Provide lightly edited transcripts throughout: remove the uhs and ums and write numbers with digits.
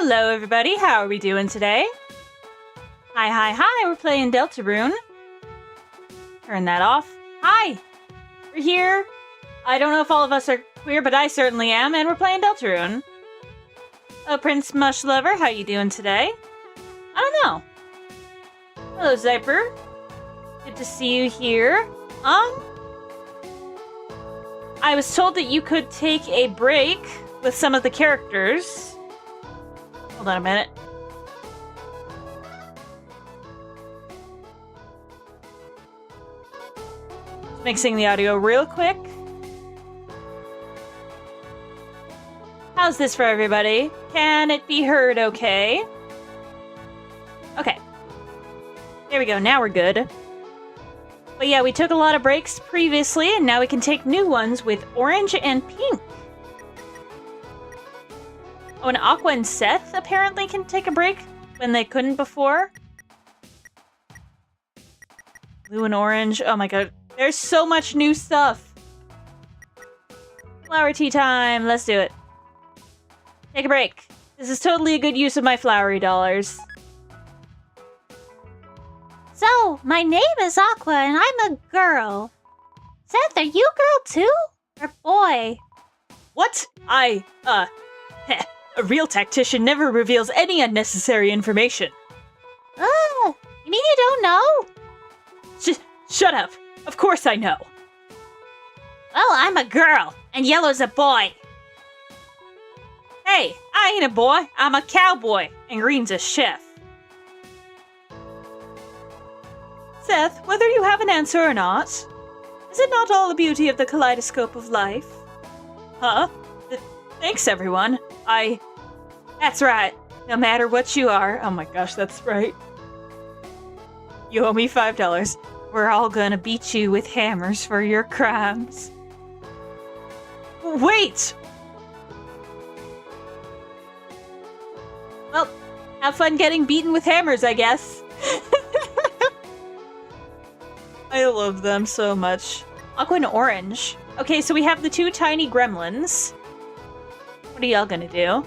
Hello everybody, how are we doing today? Hi, we're playing Deltarune. Turn that off. Hi! We're here. I don't know if all of us are queer, but I certainly am, and we're playing Deltarune. Oh, Prince Mush Lover, how you doing today? I don't know. Hello, Zyper. Good to see you here. I was told that you could take a break with some of the characters. Hold on a minute. Mixing the audio real quick. How's this for everybody? Can it be heard okay? Okay. There we go, now we're good. But yeah, we took a lot of breaks previously, and now we can take new ones with orange and pink. Oh, and Aqua and Seth apparently can take a break when they couldn't before. Blue and orange. Oh my god. There's so much new stuff. Flower tea time. Let's do it. Take a break. This is totally a good use of my flowery dollars. So, my name is Aqua and I'm a girl. Seth, are you a girl too? Or boy? What? A real tactician never reveals any unnecessary information. You mean you don't know? Shut up. Of course I know. Well, I'm a girl, and yellow's a boy. Hey, I ain't a boy. I'm a cowboy, and green's a chef. Seth, whether you have an answer or not, is it not all the beauty of the kaleidoscope of life? Huh? Thanks, everyone. That's right. No matter what you are. Oh my gosh, that's right. You owe me $5. We're all gonna beat you with hammers for your crimes. Wait! Well, have fun getting beaten with hammers, I guess. I love them so much. Aqua and orange. Okay, so we have the two tiny gremlins. What are y'all gonna do?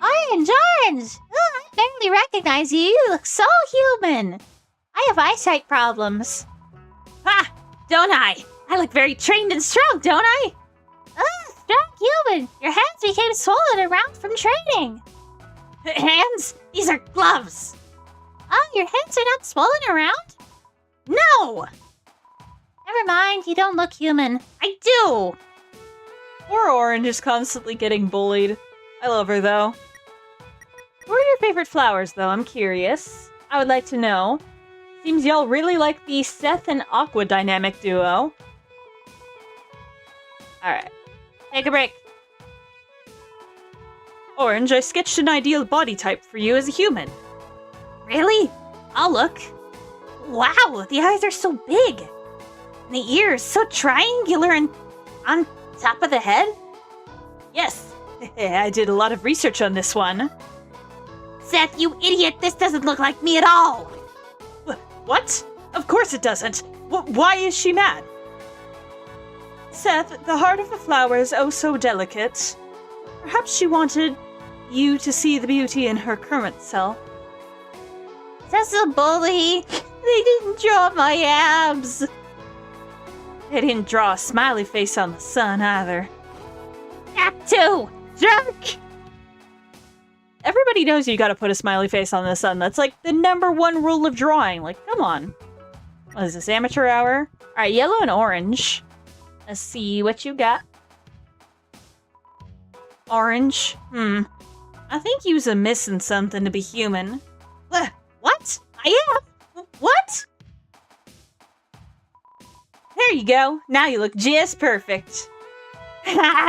Orange! Oh, I barely recognize you. You look so human. I have eyesight problems. Ha! Don't I? I look very trained and strong, don't I? Strong human. Your hands became swollen around from training. Hands? These are gloves. Oh, your hands are not swollen around? No! Never mind, you don't look human. I do! Poor Orange is constantly getting bullied. I love her, though. What are your favorite flowers, though? I'm curious. I would like to know. Seems y'all really like the Seth and Aqua dynamic duo. Alright. Take a break. Orange, I sketched an ideal body type for you as a human. Really? I'll look. Wow, the eyes are so big. And the ears so triangular and on top of the head? Yes. I did a lot of research on this one. Seth, you idiot! This doesn't look like me at all! What? Of course it doesn't. Why is she mad? Seth, the heart of a flower is oh so delicate. Perhaps she wanted you to see the beauty in her current self. That's a bully. They didn't draw my abs. They didn't draw a smiley face on the sun either. That too! Jerk! Everybody knows you gotta put a smiley face on the sun. That's like the #1 rule of drawing. Like, come on. What is this, amateur hour? Alright, yellow and orange. Let's see what you got. Orange. I think you's missing something to be human. What? I am? What? There you go. Now you look just perfect.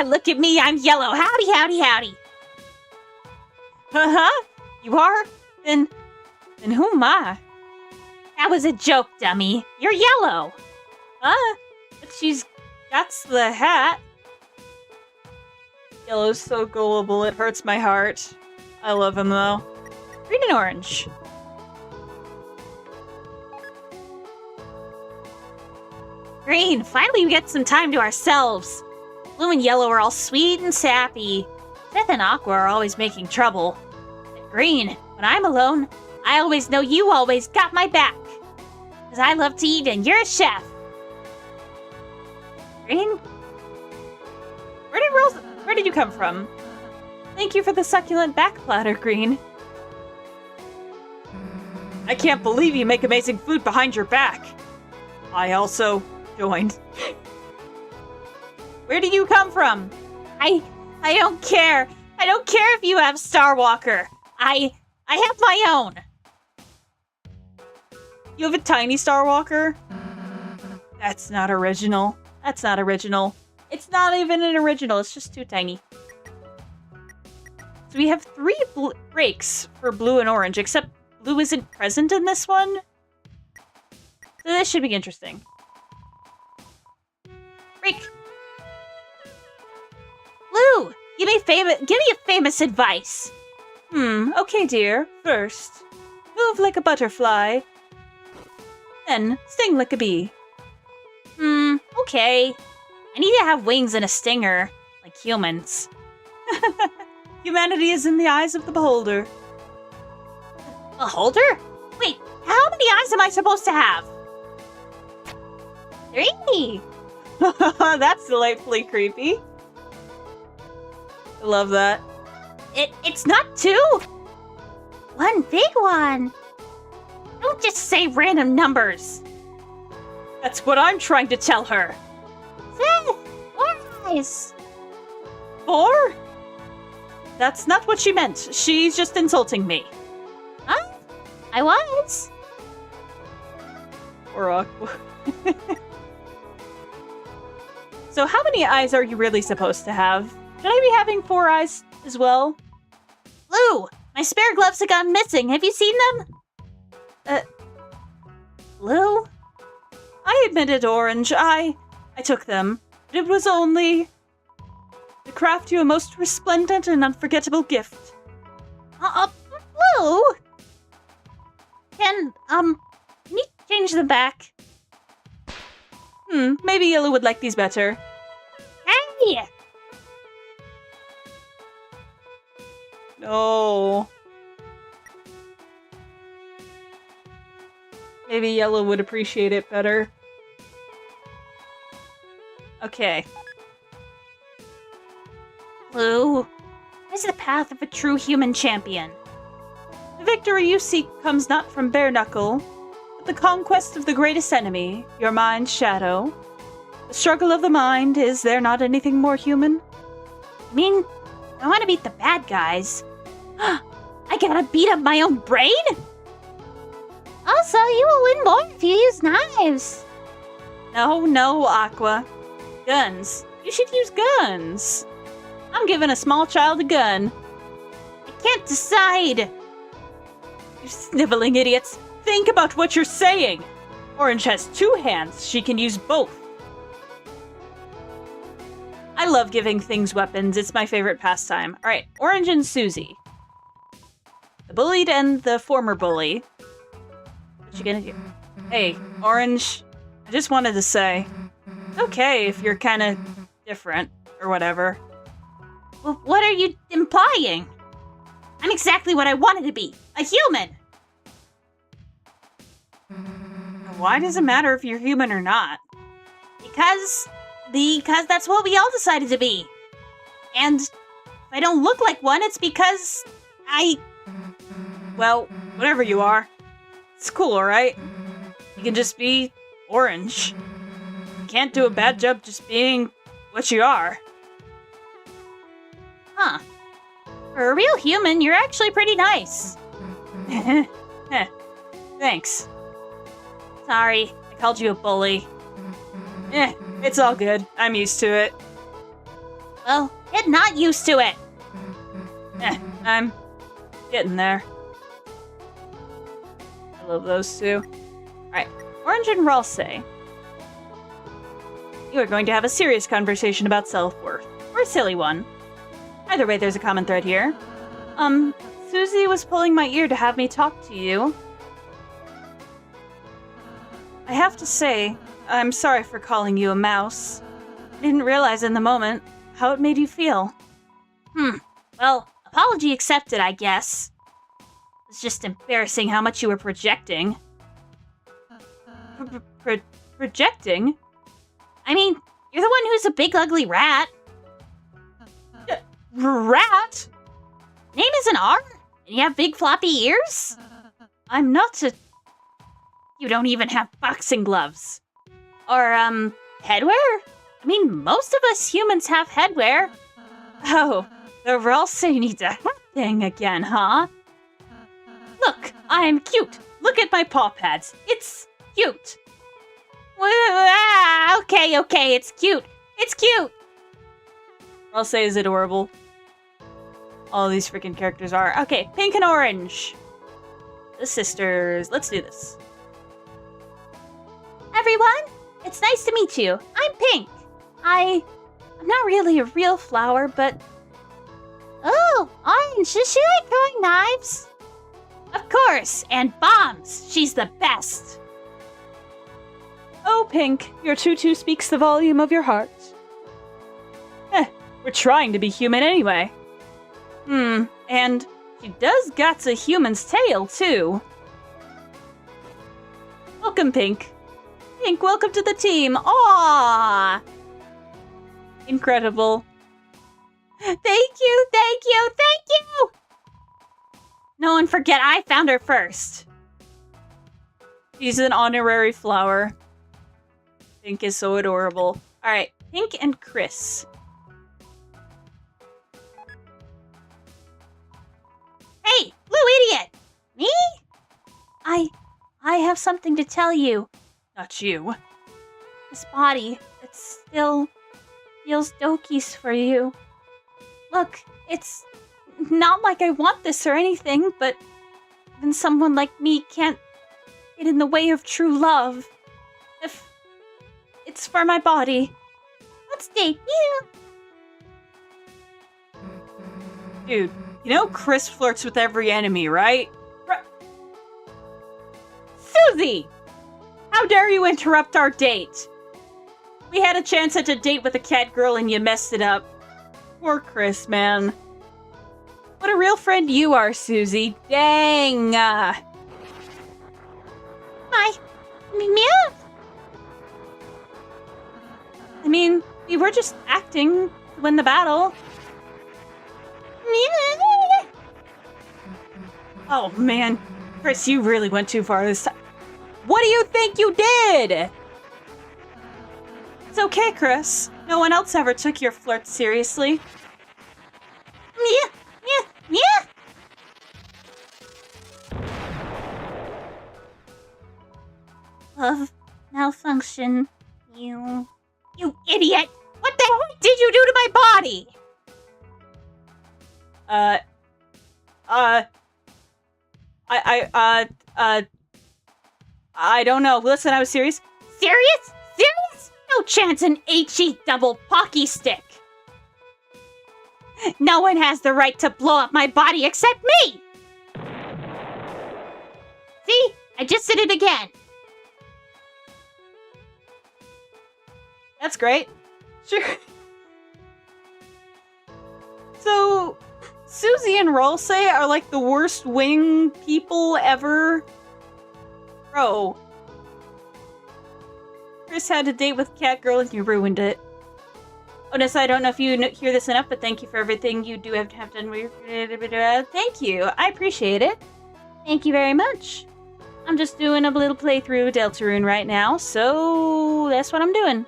Look at me, I'm yellow. Howdy, howdy, howdy. You are? Then who am I? That was a joke, dummy. You're yellow. But she's got the hat. Yellow's so gullible, it hurts my heart. I love him, though. Green and orange. Green, finally we get some time to ourselves. Blue and yellow are all sweet and sappy. Seth and Aqua are always making trouble. But Green, when I'm alone, I always know you always got my back. Because I love to eat and you're a chef. Green? Where did you come from? Thank you for the succulent back platter, Green. I can't believe you make amazing food behind your back. I also joined. Where do you come from? I don't care. I don't care if you have Starwalker. I have my own. You have a tiny Starwalker? That's not original. That's not original. It's not even an original. It's just too tiny. So we have 3 breaks for blue and orange, except blue isn't present in this one. So this should be interesting. Break. Blue, give me a famous advice. Okay, dear. First, move like a butterfly. Then, sting like a bee. Okay. I need to have wings and a stinger, like humans. Humanity is in the eyes of the beholder. Beholder? Wait, how many eyes am I supposed to have? 3. That's delightfully creepy. I love that. It's not 2. 1 big one. Don't just say random numbers. That's what I'm trying to tell her. Seth, 4 eyes. 4? That's not what she meant. She's just insulting me. Huh? I was. Or Aqua. So how many eyes are you really supposed to have? Should I be having 4 eyes as well? Blue, my spare gloves have gone missing. Have you seen them? Blue? I admitted, Orange. I took them. But it was only to craft you a most resplendent and unforgettable gift. Blue? Can you change them back? Maybe Yellow would like these better. Hey! No. Maybe Yellow would appreciate it better. Okay. Blue, this is the path of a true human champion. The victory you seek comes not from bare knuckle, but the conquest of the greatest enemy, your mind's shadow. The struggle of the mind, is there not anything more human? I mean, I want to beat the bad guys. I gotta beat up my own brain? Also, you will win more if you use knives. No, Aqua. Guns. You should use guns. I'm giving a small child a gun. I can't decide. You sniveling idiots. Think about what you're saying. Orange has 2 hands. She can use both. I love giving things weapons. It's my favorite pastime. All right, Orange and Susie. The bullied and the former bully. What you gonna do? Hey, Orange, I just wanted to say, okay if you're kind of different or whatever. Well, what are you implying? I'm exactly what I wanted to be, a human. Why does it matter if you're human or not? Because that's what we all decided to be. And if I don't look like one, it's because well, whatever you are. It's cool, alright? You can just be orange. You can't do a bad job just being what you are. Huh. For a real human, you're actually pretty nice. Thanks. Sorry, I called you a bully. It's all good. I'm used to it. Well, get not used to it. I'm getting there. I love those 2. Alright, Orange and Ralse. You are going to have a serious conversation about self-worth. Or a silly one. Either way, there's a common thread here. Susie was pulling my ear to have me talk to you. I have to say, I'm sorry for calling you a mouse. I didn't realize in the moment how it made you feel. Well, apology accepted, I guess. It's just embarrassing how much you were projecting. Projecting? I mean, you're the one who's a big ugly rat. Rat? Name is an R? And you have big floppy ears? I'm not a... You don't even have boxing gloves. Or, headwear? I mean, most of us humans have headwear. Oh, the Ralsei needs a hat thing again, huh? Look, I'm cute. Look at my paw pads. It's cute. Okay, it's cute. It's cute. Ralsei is adorable. All these freaking characters are. Okay, pink and orange. The sisters. Let's do this. Everyone, it's nice to meet you. I'm Pink. I'm not really a real flower, but... Oh, Orange, does she like throwing knives? Of course, and bombs. She's the best. Oh, Pink, your tutu speaks the volume of your heart. We're trying to be human anyway. And she does got a human's tail, too. Welcome, Pink. Pink, welcome to the team. Aww! Incredible. Thank you. No one forget I found her first. She's an honorary flower. Pink is so adorable. Alright, Pink and Chris. Hey, blue idiot! Me? I have something to tell you. Not you. This body, it still feels dokies for you. Look, it's not like I want this or anything, but even someone like me can't get in the way of true love. If it's for my body. Let's date you. Dude, you know Chris flirts with every enemy, right? Susie! How dare you interrupt our date? We had a chance at a date with a cat girl and you messed it up. Poor Chris, man. What a real friend you are, Susie. Dang! Meow. I mean, we were just acting to win the battle. Oh, man. Chris, you really went too far this time. What do you think you did? It's okay, Chris. No one else ever took your flirt seriously. Love malfunction. You idiot! What the heck did you do to my body? I don't know. Listen, I was serious. Serious? No chance in HE double pocky stick. No one has the right to blow up my body except me! See? I just did it again. That's great. Sure. So, Susie and Ralsei are like the worst wing people ever. Bro. Chris had a date with Cat Girl and you ruined it. Oh, Nyssa, I don't know if you hear this enough, but thank you for everything you do have done. Thank you. I appreciate it. Thank you very much. I'm just doing a little playthrough of Deltarune right now, so that's what I'm doing.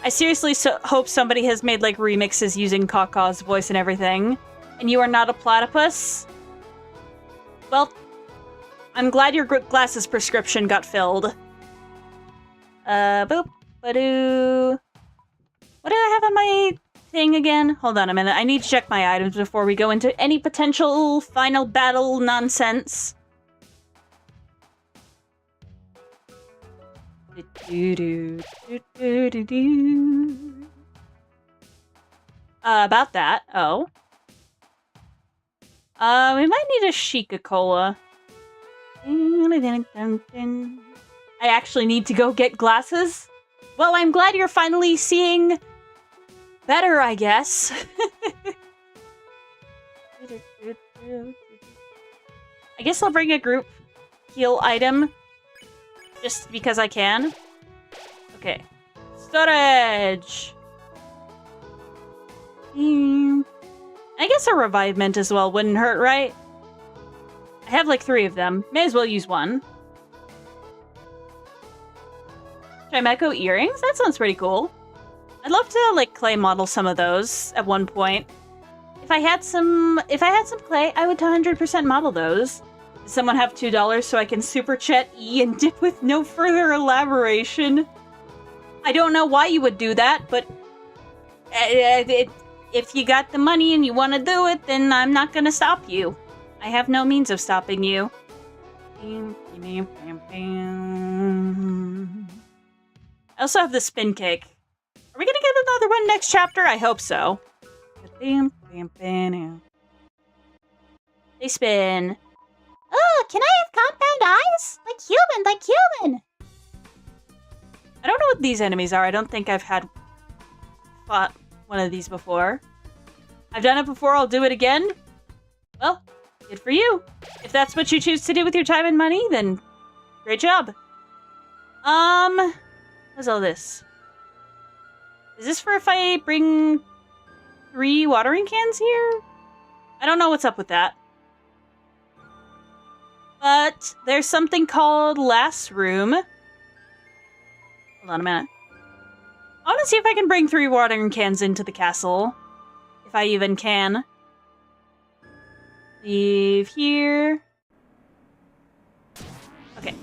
I seriously hope somebody has made, like, remixes using Kaka's voice and everything. And you are not a platypus? Well, I'm glad your glasses prescription got filled. Boop. Badoo. What do I have on my thing again? Hold on a minute. I need to check my items before we go into any potential final battle nonsense. About that. Oh. We might need a Shika-Cola. I actually need to go get glasses. Well, I'm glad you're finally seeing better, I guess. I guess I'll bring a group heal item just because I can. Okay. Storage! I guess a revivement as well wouldn't hurt, right? I have like 3 of them. May as well use one. Chimeco earrings? That sounds pretty cool. I'd love to like clay model some of those at one point. If I had some clay, I would 100% model those. Does someone have $2 so I can super chat E and dip with no further elaboration? I don't know why you would do that, but if you got the money and you want to do it, then I'm not going to stop you. I have no means of stopping you. I also have the spin cake. Are we going to get another one next chapter? I hope so. They spin. Oh, can I have compound eyes? Like human! I don't know what these enemies are. I don't think I've fought one of these before. I've done it before, I'll do it again. Well, good for you. If that's what you choose to do with your time and money, then great job. What's all this? Is this for if I bring 3 watering cans here? I don't know what's up with that. But there's something called Last Room. Hold on a minute. I want to see if I can bring 3 watering cans into the castle. If I even can. Leave here. Okay.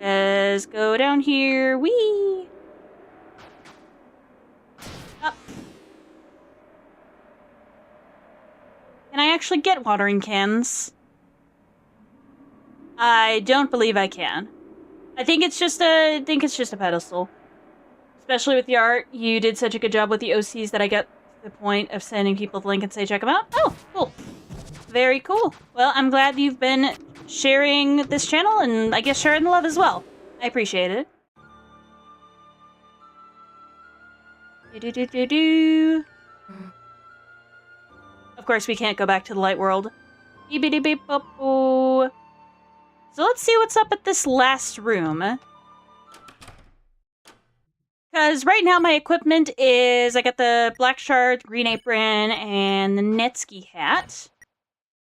Let's go down here. Whee! Up. Can I actually get watering cans? I don't believe I can. I think it's just a pedestal. Especially with the art, you did such a good job with the OCs that I get the point of sending people the link and say check them out. Oh, cool. Very cool. Well, I'm glad you've been sharing this channel and I guess sharing the love as well. I appreciate it. Do-do-do-do-do. Of course, we can't go back to the light world. Beep-beep-beep-boop-boo. So let's see what's up at this last room. Because right now my equipment is, I got the black shard, green apron, and the Netski hat.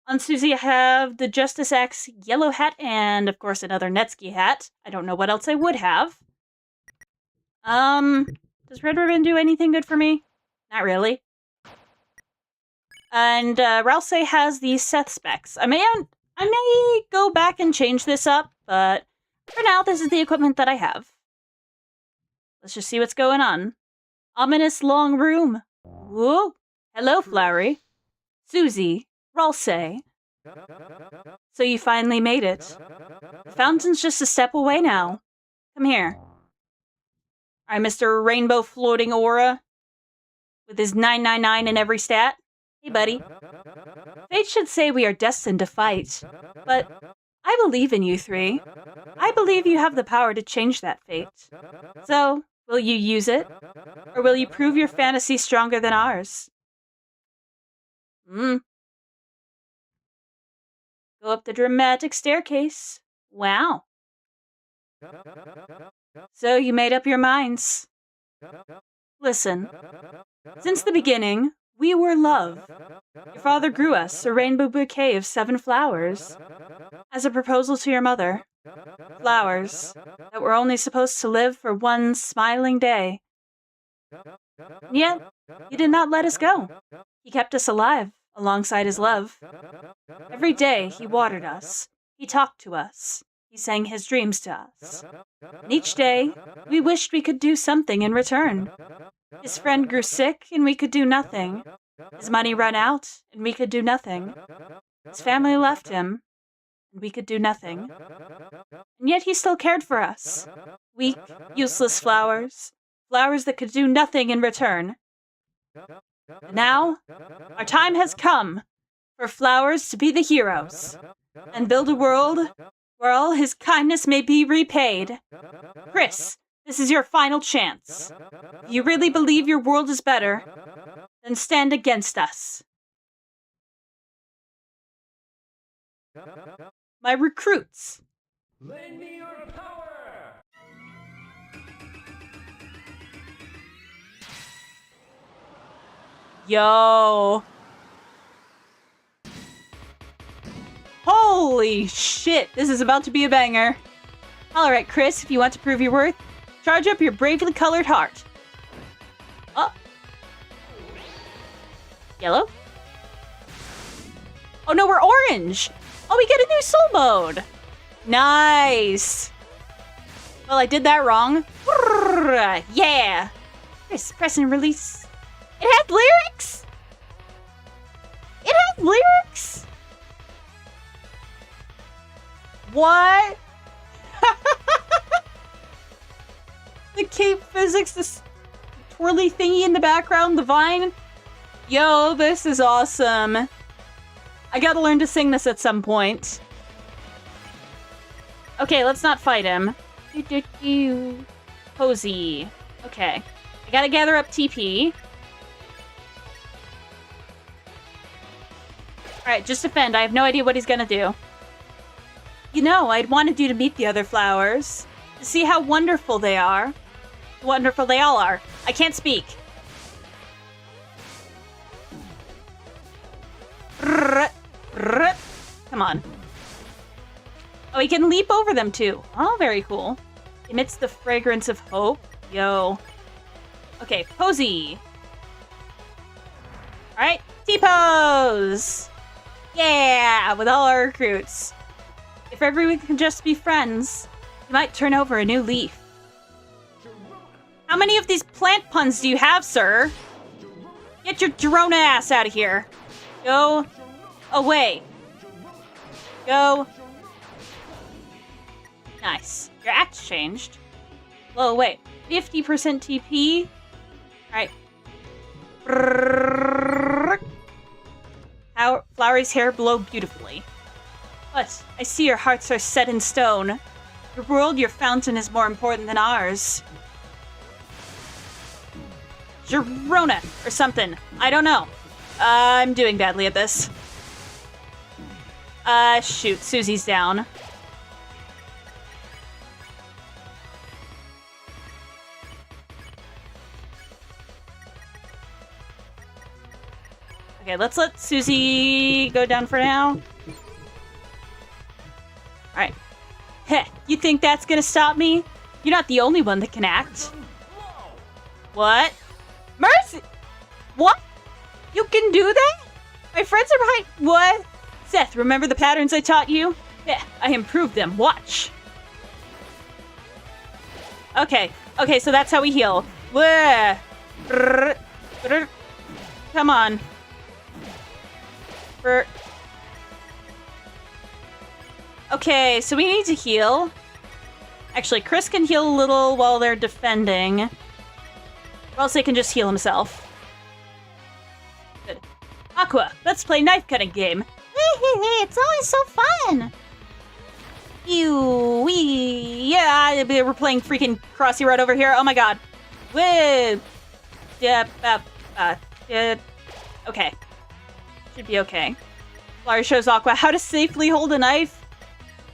On Susie I have the Justice Axe yellow hat, and of course another Netski hat. I don't know what else I would have. Does Red Ribbon do anything good for me? Not really. And Ralsei has the Seth specs. I may go back and change this up, but for now this is the equipment that I have. Let's just see what's going on. Ominous long room. Whoa. Hello, Flowery. Susie. Ralsei. So you finally made it. The fountain's just a step away now. Come here. Alright, Mr. Rainbow Floating Aura. With his 999 in every stat. Hey, buddy. Fate should say we are destined to fight. But I believe in you 3. I believe you have the power to change that fate. So, will you use it? Or will you prove your fantasy stronger than ours? Go up the dramatic staircase. Wow. So you made up your minds. Listen. Since the beginning, we were love. Your father grew us a rainbow bouquet of 7 flowers. As a proposal to your mother. Flowers that were only supposed to live for one smiling day. And yet, he did not let us go. He kept us alive, alongside his love. Every day, he watered us. He talked to us. He sang his dreams to us. And each day, we wished we could do something in return. His friend grew sick, and we could do nothing. His money ran out, and we could do nothing. His family left him, and we could do nothing. And yet he still cared for us. Weak, useless flowers. Flowers that could do nothing in return. And now, our time has come for flowers to be the heroes, and build a world where all his kindness may be repaid. Chris, This is your final chance. If you really believe your world is better, then stand against us. My recruits. Lend me your power! Yo. Holy shit, this is about to be a banger. Alright, Chris, if you want to prove your worth, charge up your bravely colored heart. Oh. Yellow? Oh no, we're orange! Oh, we get a new soul mode! Nice! Well, I did that wrong. Yeah! Chris, press and release. It had lyrics? It had lyrics? What? The cape physics, this twirly thingy in the background, the vine. Yo, this is awesome. I gotta learn to sing this at some point. Okay, let's not fight him. Posy. Okay. I gotta gather up TP. Alright, just defend. I have no idea what he's gonna do. You know, I'd wanted you to meet the other flowers. To see how wonderful they are. Wonderful they all are. I can't speak. Come on. Oh, he can leap over them too. Oh, very cool. Emits the fragrance of hope. Yo. Okay, Posy. Alright, T-pose! Yeah, with all our recruits. If everyone can just be friends, you might turn over a new leaf. How many of these plant puns do you have, sir? Get your drone ass out of here. Go away. Go. Nice. Your act changed. Whoa, wait. 50% TP? Alright. How Flowery's hair blow beautifully. But I see your hearts are set in stone. Your world, your fountain is more important than ours. Girona or something. I don't know. I'm doing badly at this. Shoot. Susie's down. Okay, let's let Susie go down for now. Alright. Heh, you think that's gonna stop me? You're not the only one that can act. What? Mercy! What? You can do that? My friends are behind. What? Seth, remember the patterns I taught you? Yeah, I improved them. Watch. Okay, so that's how we heal. Come on. Okay, so we need to heal. Actually, Chris can heal a little while they're defending. Or else he can just heal himself. Good. Aqua, let's play knife cutting game. It's always so fun. Ew, wee. Yeah, we're playing freaking Crossy Road over here. Oh my god. Woo. Okay. Should be okay. Flower shows Aqua how to safely hold a knife.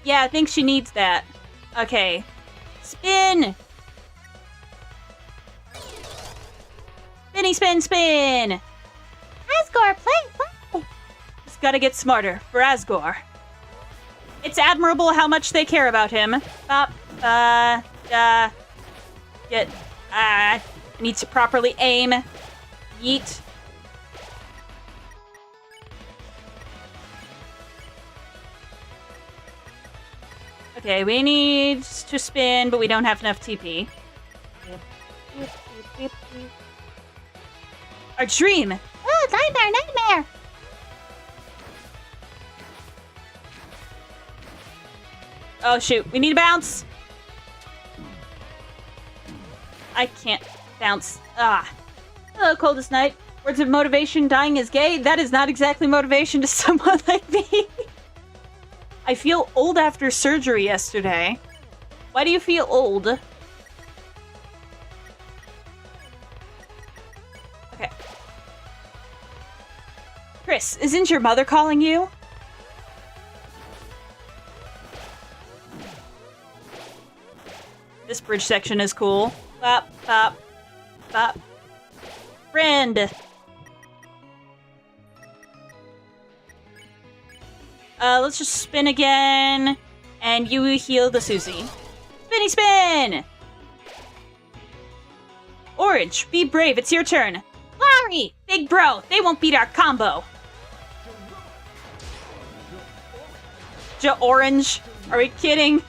Yeah, I think she needs that. Okay. Spin! Spinny spin spin! Asgore, play! Just gotta get smarter for Asgore. It's admirable how much they care about him. I need to properly aim. Yeet. Okay, we need to spin, but we don't have enough TP. Our dream! Oh, nightmare! Oh shoot, we need to bounce! I can't bounce. Ah. Hello, coldest night. Words of motivation, dying is gay. That is not exactly motivation to someone like me. I feel old after surgery yesterday. Why do you feel old? Okay. Chris, isn't your mother calling you? This bridge section is cool. Bop, bop, bop. Friend! Let's just spin again. And you heal the Susie. Spinny spin! Orange, be brave, it's your turn. Larry! Big bro, they won't beat our combo. Orange? Are we kidding?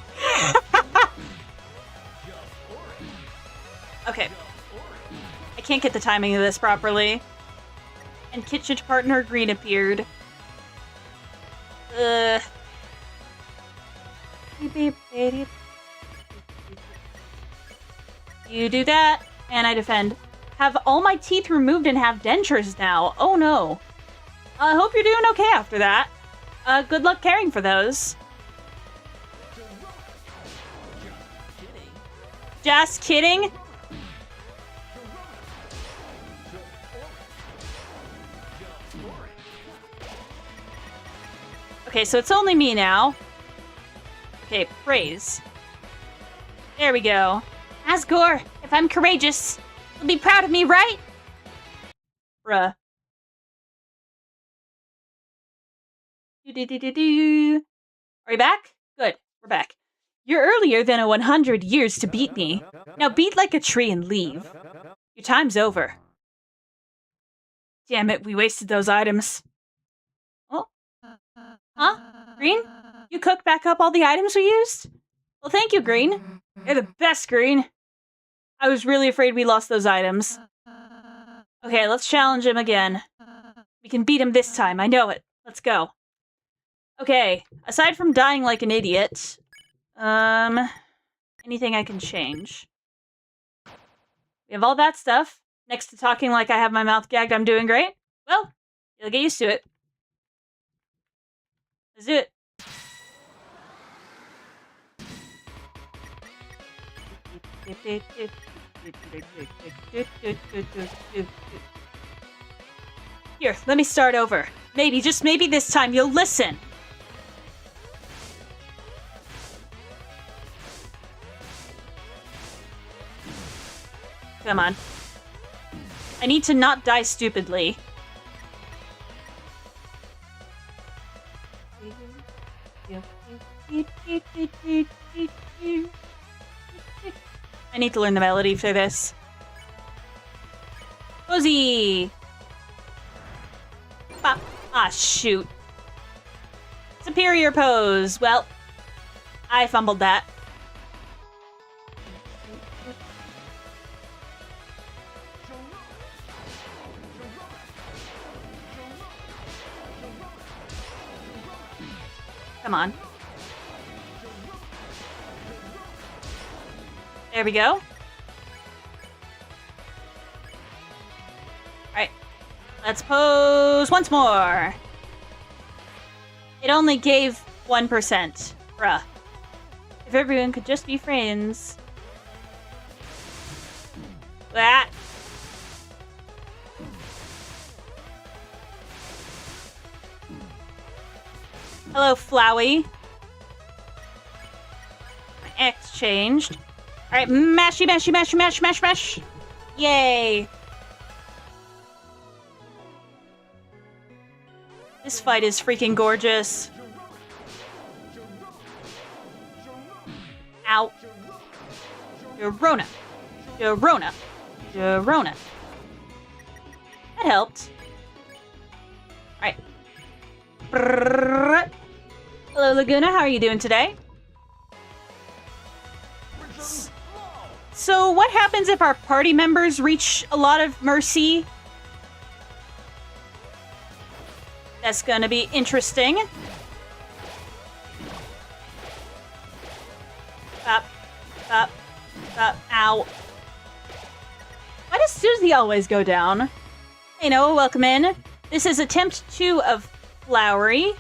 Okay. I can't get the timing of this properly. And kitchen partner green appeared. You do that, and I defend. Have all my teeth removed and have dentures now. Oh no. I hope you're doing okay after that. Good luck caring for those. Just kidding? Okay, so it's only me now. Okay, praise. There we go. Asgore, if I'm courageous, you'll be proud of me, right? Bruh. Are you back? Good, we're back. You're earlier than 100 years to beat me. Now beat like a tree and leave. Your time's over. Damn it, we wasted those items. Oh. Huh? Green? You cooked back up all the items we used? Well, thank you, Green. You're the best, Green. I was really afraid we lost those items. Okay, let's challenge him again. We can beat him this time, I know it. Let's go. Okay, aside from dying like an idiot, anything I can change? We have all that stuff. Next to talking like I have my mouth gagged, I'm doing great. Well, you'll get used to it. Let's do it. Here, let me start over. Maybe, just maybe this time you'll listen. Come on. I need to not die stupidly. I need to learn the melody for this. Cozy! Ah, shoot. Superior pose. Well, I fumbled that. Come on. There we go. Alright. Let's pose once more. It only gave 1%. Bruh. If everyone could just be friends. That. Hello, Flowey. My X changed. Alright, mashy, mashy, mashy, mash, mash, mash. Yay. This fight is freaking gorgeous. Ow. Dorona. Dorona. Dorona. That helped. Alright. Hello, Laguna. How are you doing today? So, what happens if our party members reach a lot of mercy? That's gonna be interesting. Up, up, up, ow. Why does Susie always go down? Hey, Noah, welcome in. This is attempt 2 of Flowery.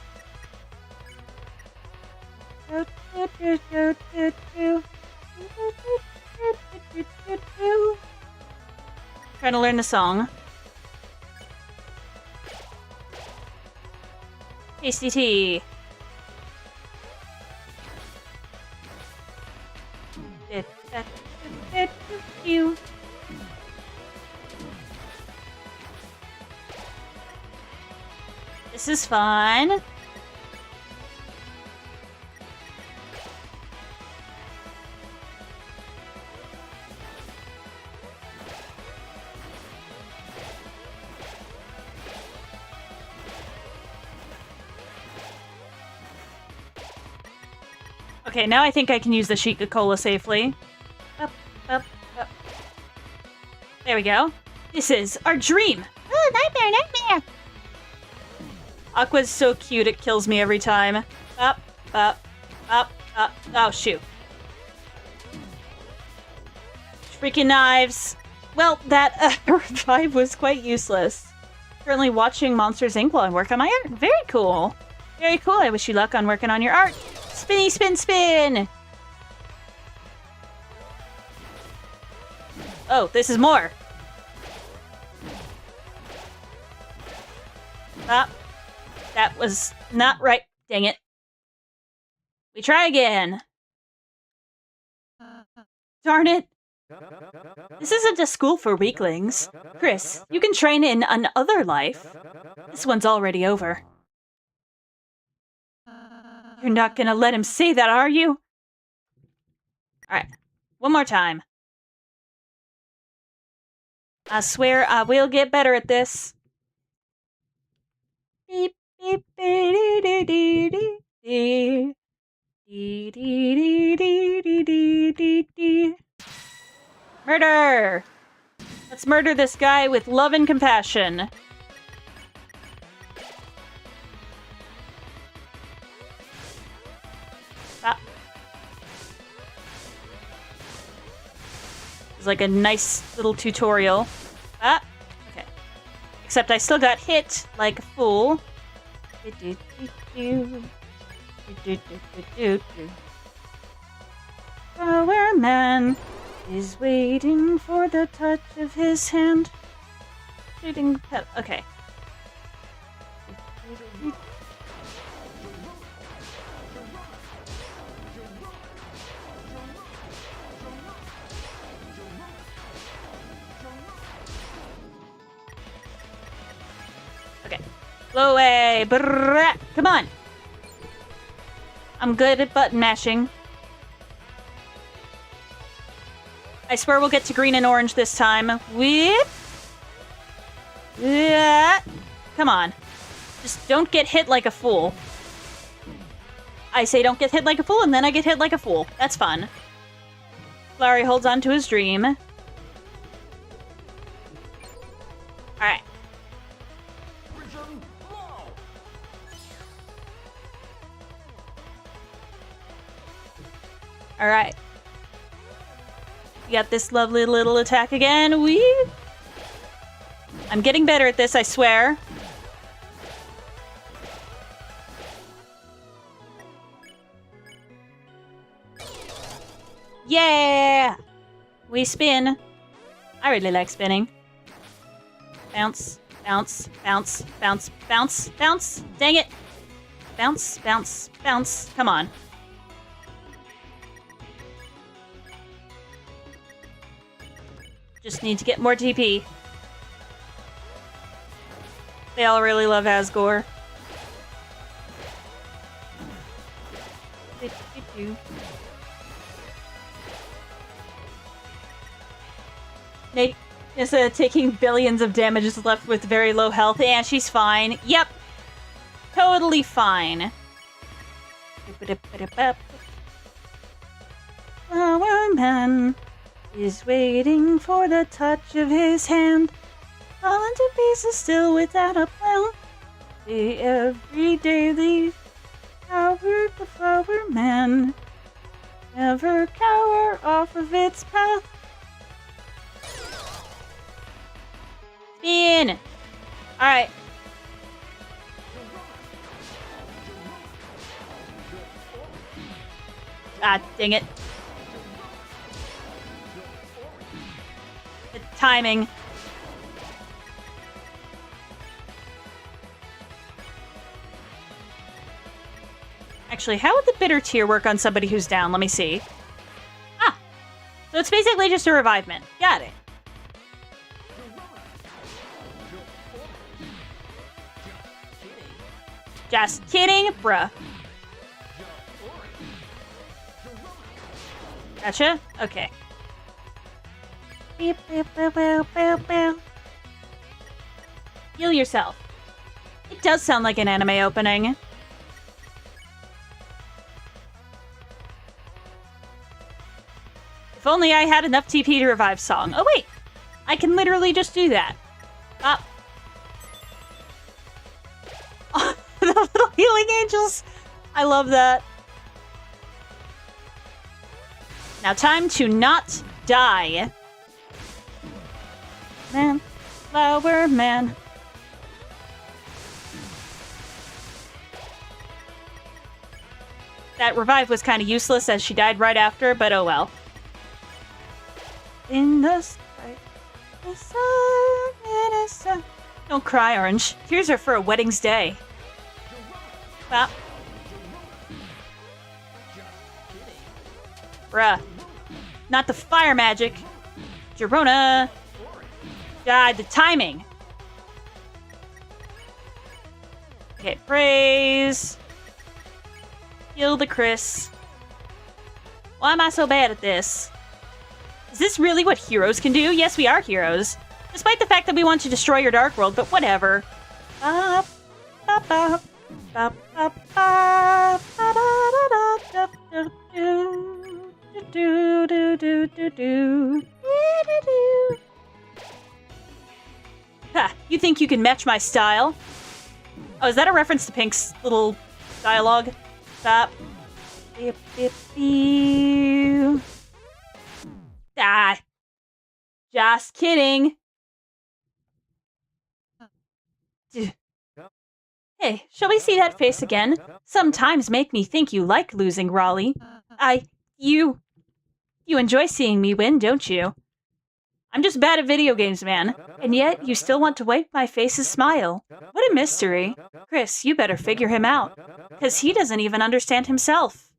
Trying to learn the song. Tasty tea. This is fun. Okay, now I think I can use the Sheikah Cola safely. Up, up, up. There we go. This is our dream. Oh, nightmare! Aqua's so cute, it kills me every time. Up, up, up, up. Oh, shoot. Freaking knives. Well, that revive was quite useless. Currently watching Monsters, Inc. while I work on my art. Very cool. Very cool. I wish you luck on working on your art. Spinny, spin, spin! Oh, this is more. Ah, that was not right. Dang it. We try again. Darn it. This isn't a school for weaklings. Chris, you can train in another life. This one's already over. You're not gonna let him say that, are you? Alright, one more time. I swear I will get better at this. Beep, beep, dee, dee, dee, dee, dee. Dee, dee, dee, dee, dee, dee, dee. Murder! Let's murder this guy with love and compassion. Ah. It's like a nice little tutorial. Ah, okay. Except I still got hit like a fool. Power Man is waiting for the touch of his hand. Shooting pet. Okay. Okay. Blow away. Brrrr. Come on. I'm good at button mashing. I swear we'll get to green and orange this time. Whip. Yeah. Come on. Just don't get hit like a fool. I say don't get hit like a fool, and then I get hit like a fool. That's fun. Larry holds on to his dream. Alright. Alright. We got this lovely little attack again. I'm getting better at this, I swear. Yeah! We spin. I really like spinning. Bounce, bounce, bounce, bounce, bounce, bounce. Dang it. Bounce, bounce, bounce. Come on. Just need to get more TP. They all really love Asgore. Nyssa taking billions of damage is left with very low health, and she's fine. Yep. Totally fine. Our man is waiting for the touch of his hand. Falling to pieces still without a plan. The everyday leaf cowered the flower man. Never cower off of its path. Spin! Alright. Ah, dang it. The timing. Actually, how would the bitter tear work on somebody who's down? Let me see. Ah! So it's basically just a revivement. Got it. Just kidding, bruh. Gotcha? Okay. Beep, beep, boop, boop, boop, boop. Heal yourself. It does sound like an anime opening. If only I had enough TP to revive Song. Oh wait! I can literally just do that. Up. Oh, the little healing angels! I love that. Now time to not die. Man. Flower man. That revive was kind of useless as she died right after, but oh well. In the sky, the sun is sun. Don't cry, Orange. Tears are for a wedding's day. Well. Bruh. Not the fire magic. Girona. God, the timing. Okay, praise. Kill the Chris. Why am I so bad at this? Is this really what heroes can do? Yes, we are heroes. Despite the fact that we want to destroy your dark world, but whatever. Ha, you think you can match my style? Oh, is that a reference to Pink's little dialogue? Stop. Beep, beep, beep. Ah. Just kidding. Hey, shall we see that face again? Sometimes make me think you like losing, Raleigh. You enjoy seeing me win, don't you? I'm just bad at video games, man. And yet, you still want to wipe my face's smile. What a mystery. Chris, you better figure him out. Because he doesn't even understand himself.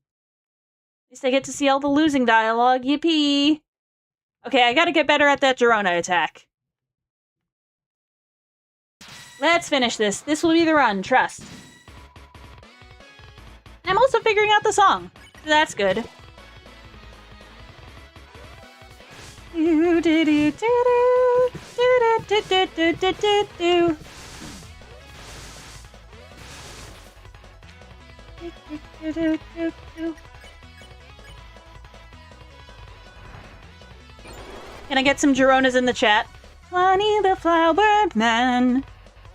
At least I get to see all the losing dialogue, yippee! Okay, I gotta get better at that Girona attack. Let's finish this. This will be the run, trust. I'm also figuring out the song. So that's good. Can I get some Gironas in the chat? Twenty the flower man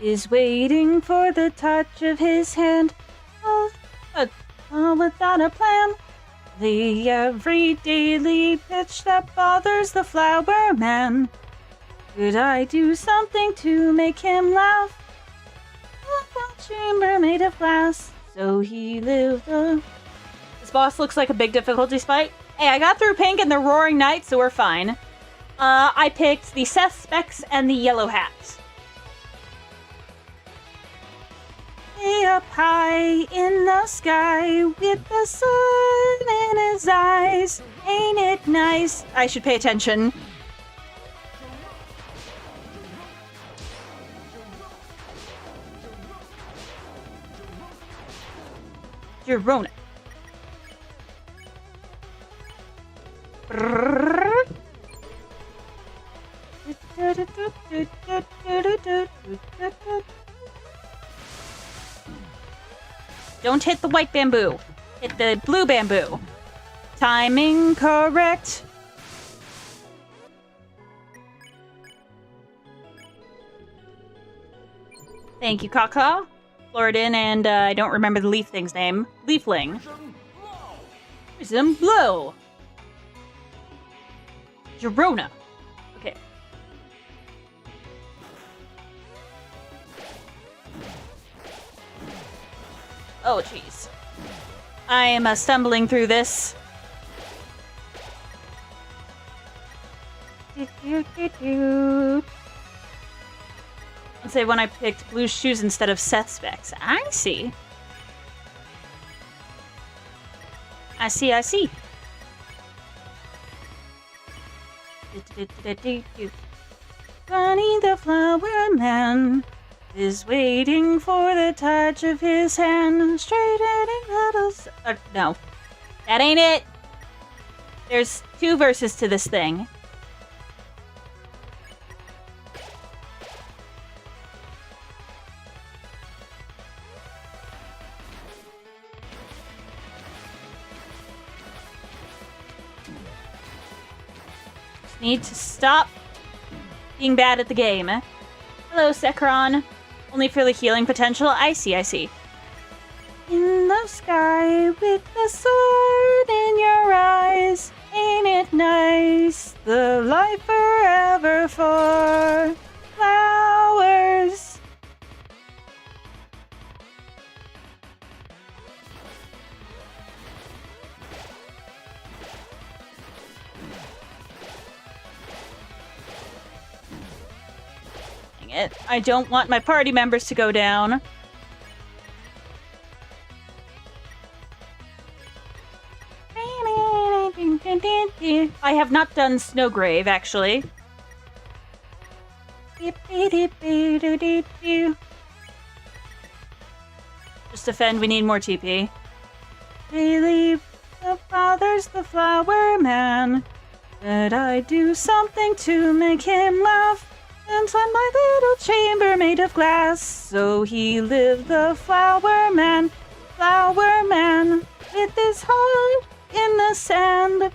is waiting for the touch of his hand. Without a plan. The everydayly pitch that bothers the flower man. Could I do something to make him laugh? A chamber made of glass, so he lived a... This boss looks like a big difficulty spike. Hey, I got through Pink and the Roaring Knight, so we're fine. I picked the Seth Specs and the Yellow Hat. Up high in the sky with the sun in his eyes. Ain't it nice? I should pay attention. Girona. Don't hit the white bamboo. Hit the blue bamboo. Timing correct. Thank you, Kaka. Floridin and I don't remember the leaf thing's name. Leafling. Prism Blow. Girona. Okay. Oh, jeez. I am stumbling through this. Let's say when I picked blue shoes instead of Seth Specs. I see. I see, I see. Bunny the flower man is waiting for the touch of his hand. Straightening petals. No, that ain't it. There's 2 verses to this thing. Just need to stop being bad at the game. Hello, Sekron. Only for the healing potential? I see, I see. In the sky with the sword in your eyes, ain't it nice? The life forever for flowers. Dang it. I don't want my party members to go down. I have not done Snowgrave, actually. Just defend, we need more TP. Daily, the father's the flower man. Could I do something to make him laugh? Inside my little chamber made of glass. So he lived the flower man, with his heart in the sand. He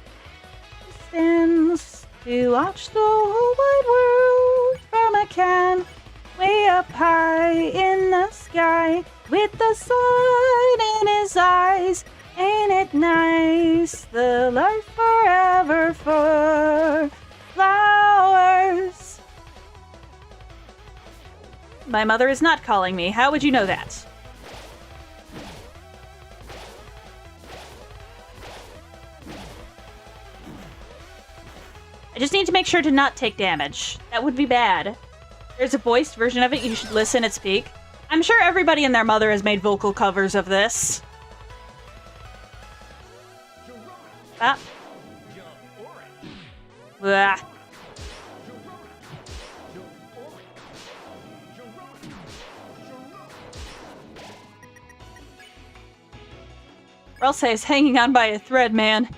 stands to watch the whole wide world from a can, way up high in the sky, with the sun in his eyes. Ain't it nice? The life forever for flowers. My mother is not calling me. How would you know that? I just need to make sure to not take damage. That would be bad. There's a voiced version of it. You should listen at speak. I'm sure everybody and their mother has made vocal covers of this. Ah. Blah. Or else I was hanging on by a thread, man.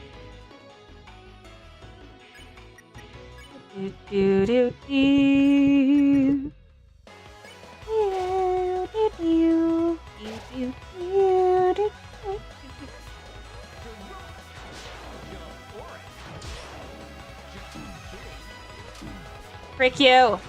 Frick you.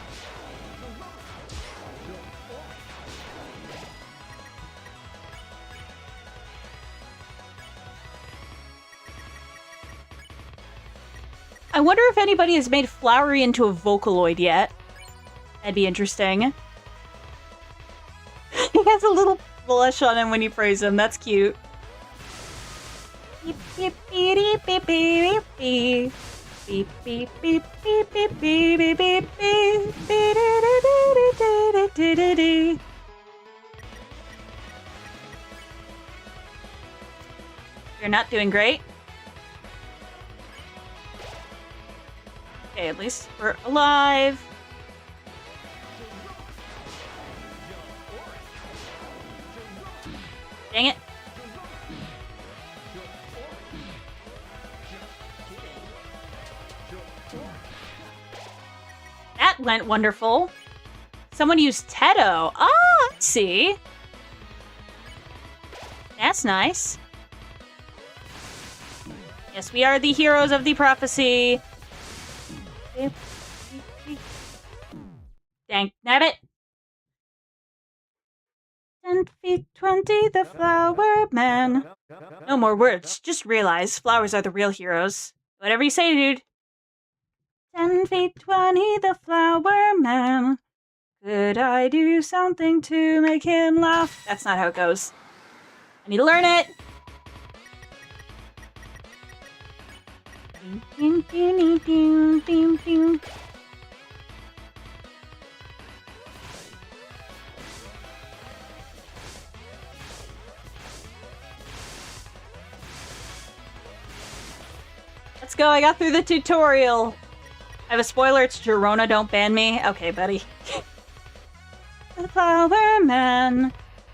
I wonder if anybody has made Flowery into a Vocaloid yet. That'd be interesting. He has a little blush on him when you praise him. That's cute. Beep, beep, beep, beep, beep, beep, beep, beep, beep, beep, beep, beep, beep, beep, beep. You're not doing great. Okay, at least we're alive. Dang it. That went wonderful. Someone used Teto. Ah, I see. That's nice. Yes, we are the heroes of the prophecy. Dang nabbit. 10 feet 20, the flower man. No more words, just realize flowers are the real heroes. Whatever you say, dude. 10 feet 20, the flower man. Could I do something to make him laugh? That's not how it goes. I need to learn it. Ding, ding, ding, ding, ding, ding. Let's go, I got through the tutorial. I have a spoiler, it's Girona, don't ban me. Okay, buddy. The flower man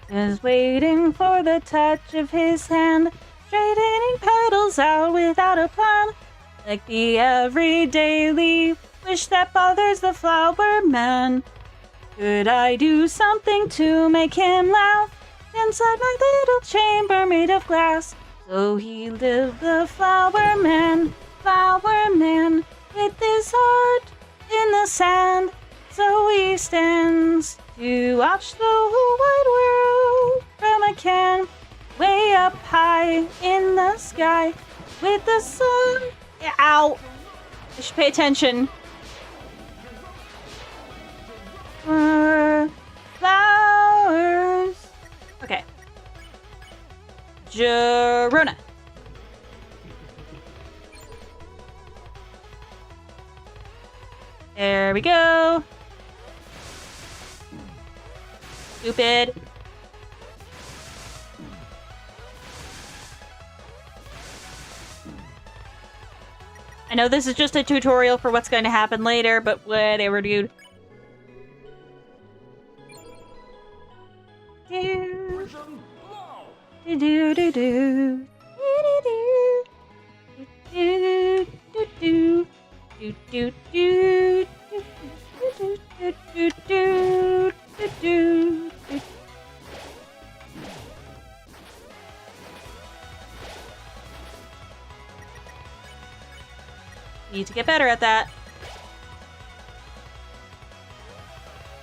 is waiting for the touch of his hand, straightening petals out without a plan, like the everyday leaf wish that bothers the flower man. Could I do something to make him laugh inside my little chamber made of glass? So he lived the flower man, with his heart in the sand. So he stands to watch the whole wide world from a can, way up high in the sky with the sun. Ow! I should pay attention. Flowers. Okay. Girona. There we go. Stupid. I know this is just a tutorial for what's going to happen later, but whatever, dude. Need to get better at that.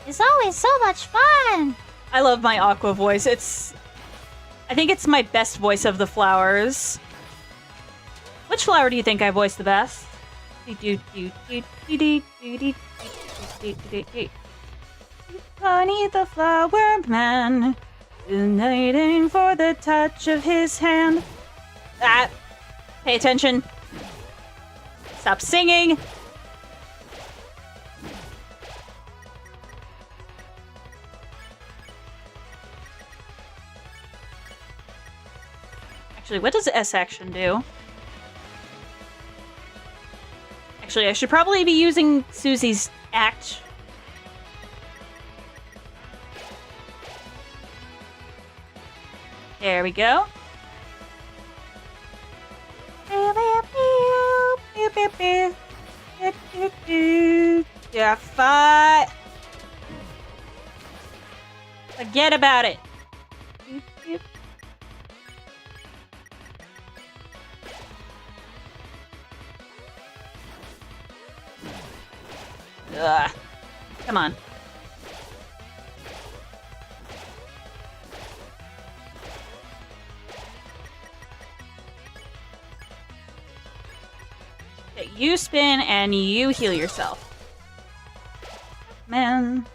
It's always so much fun. I love my aqua voice. I think it's my best voice of the flowers. Which flower do you think I voice the best? Honey the flower man, waiting for the touch of his hand. Ah, pay attention. Stop singing. Actually, what does S action do? Actually, I should probably be using Susie's act. There we go. Yeah, fight. Forget about it. Ugh. Come on. Okay, you spin and you heal yourself. Man.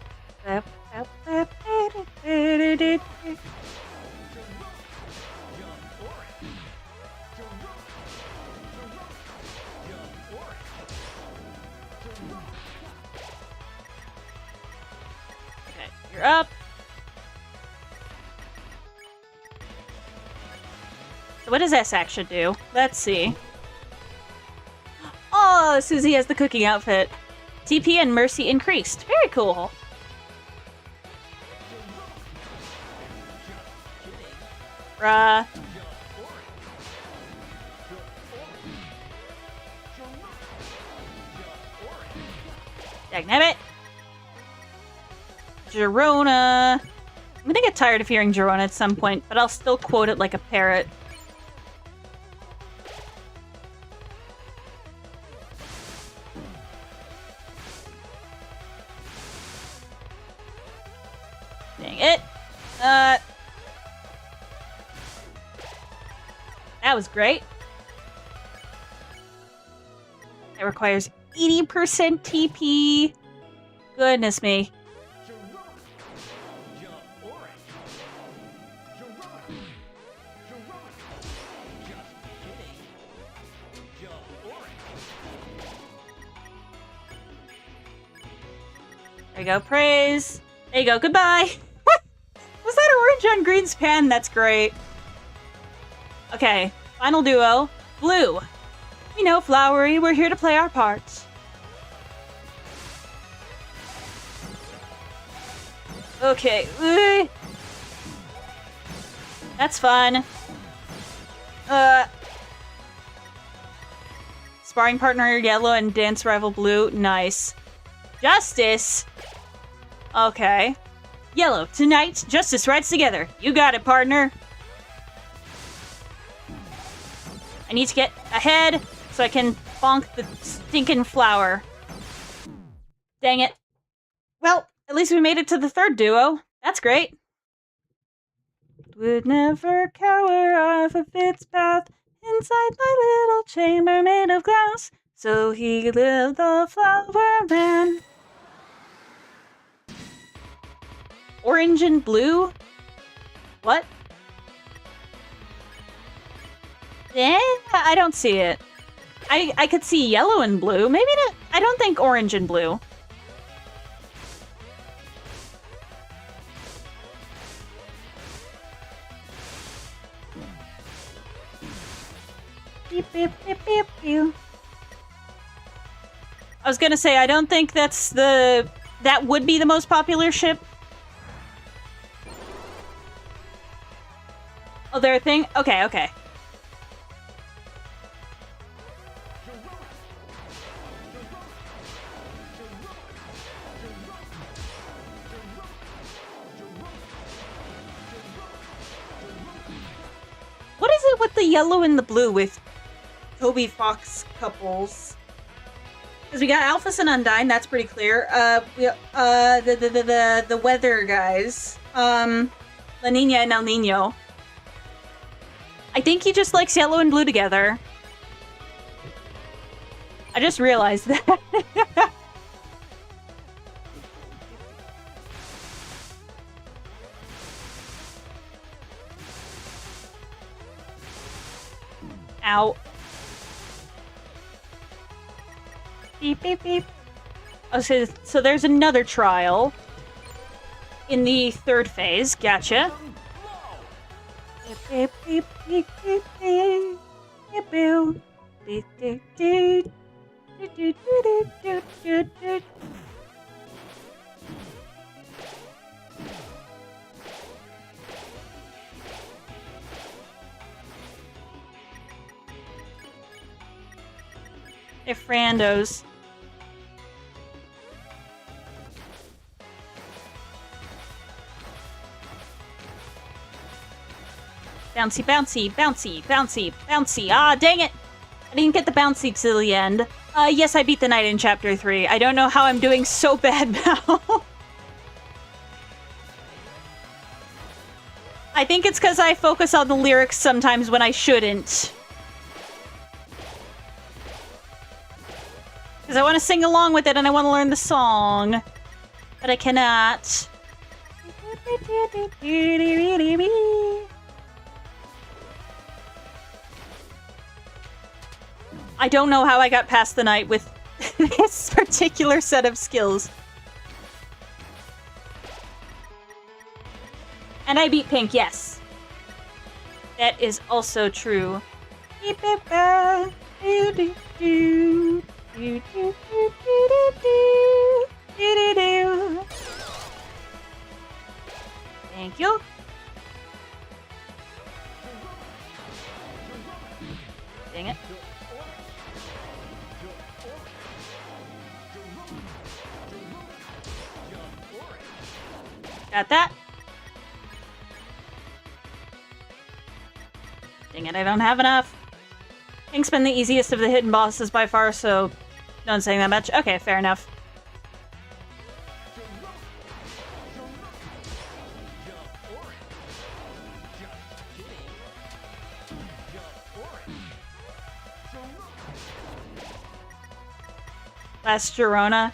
You're up. So what does S action do? Let's see. Oh, Susie has the cooking outfit. TP and Mercy increased. Very cool. Bruh. Dagnabbit. Girona. I'm gonna get tired of hearing Girona at some point, but I'll still quote it like a parrot. Dang it. That was great. It requires 80% TP. Goodness me. There you go, praise. There you go, goodbye. What? Was that orange on green's pen? That's great. Okay, final duo. Blue. We know, Flowery. We're here to play our parts. Okay. That's fun. Sparring partner yellow and dance rival blue. Nice. Justice. Okay. Yellow, tonight, Justice rides together. You got it, partner. I need to get ahead so I can bonk the stinking flower. Dang it. Well, at least we made it to the third duo. That's great. Would never cower off of its path inside my little chamber made of glass. So he lived the flower man. Orange and blue? What? I don't see it. I could see yellow and blue. Maybe not. I don't think orange and blue. Beep, beep, beep, beep, beep. I was gonna say, I don't think that would be the most popular ship. Oh, they're a thing? Okay, okay. What is it with the yellow and the blue with Toby Fox couples? Because we got Alphys and Undyne, that's pretty clear. The weather guys. La Nina and El Nino. I think he just likes yellow and blue together. I just realized that. Ow. Beep, beep, beep. Oh, so there's another trial in the third phase. Gotcha. Beep, beep, beep, beep, beep, beep, beep, beep, beep, beep, beep, beep, beep, beep, beep. They're frandos. Bouncy, bouncy, bouncy, bouncy, bouncy. Ah, dang it! I didn't get the bouncy till the end. Yes, I beat the knight in Chapter 3. I don't know how I'm doing so bad now. I think it's because I focus on the lyrics sometimes when I shouldn't. Because I want to sing along with it and I want to learn the song. But I cannot. I don't know how I got past the night with this particular set of skills. And I beat Pink, yes. That is also true. Thank you. Dang it. Got that. Dang it, I don't have enough. Pink's been the easiest of the hidden bosses by far, so not saying that much. Okay, fair enough. Last Girona.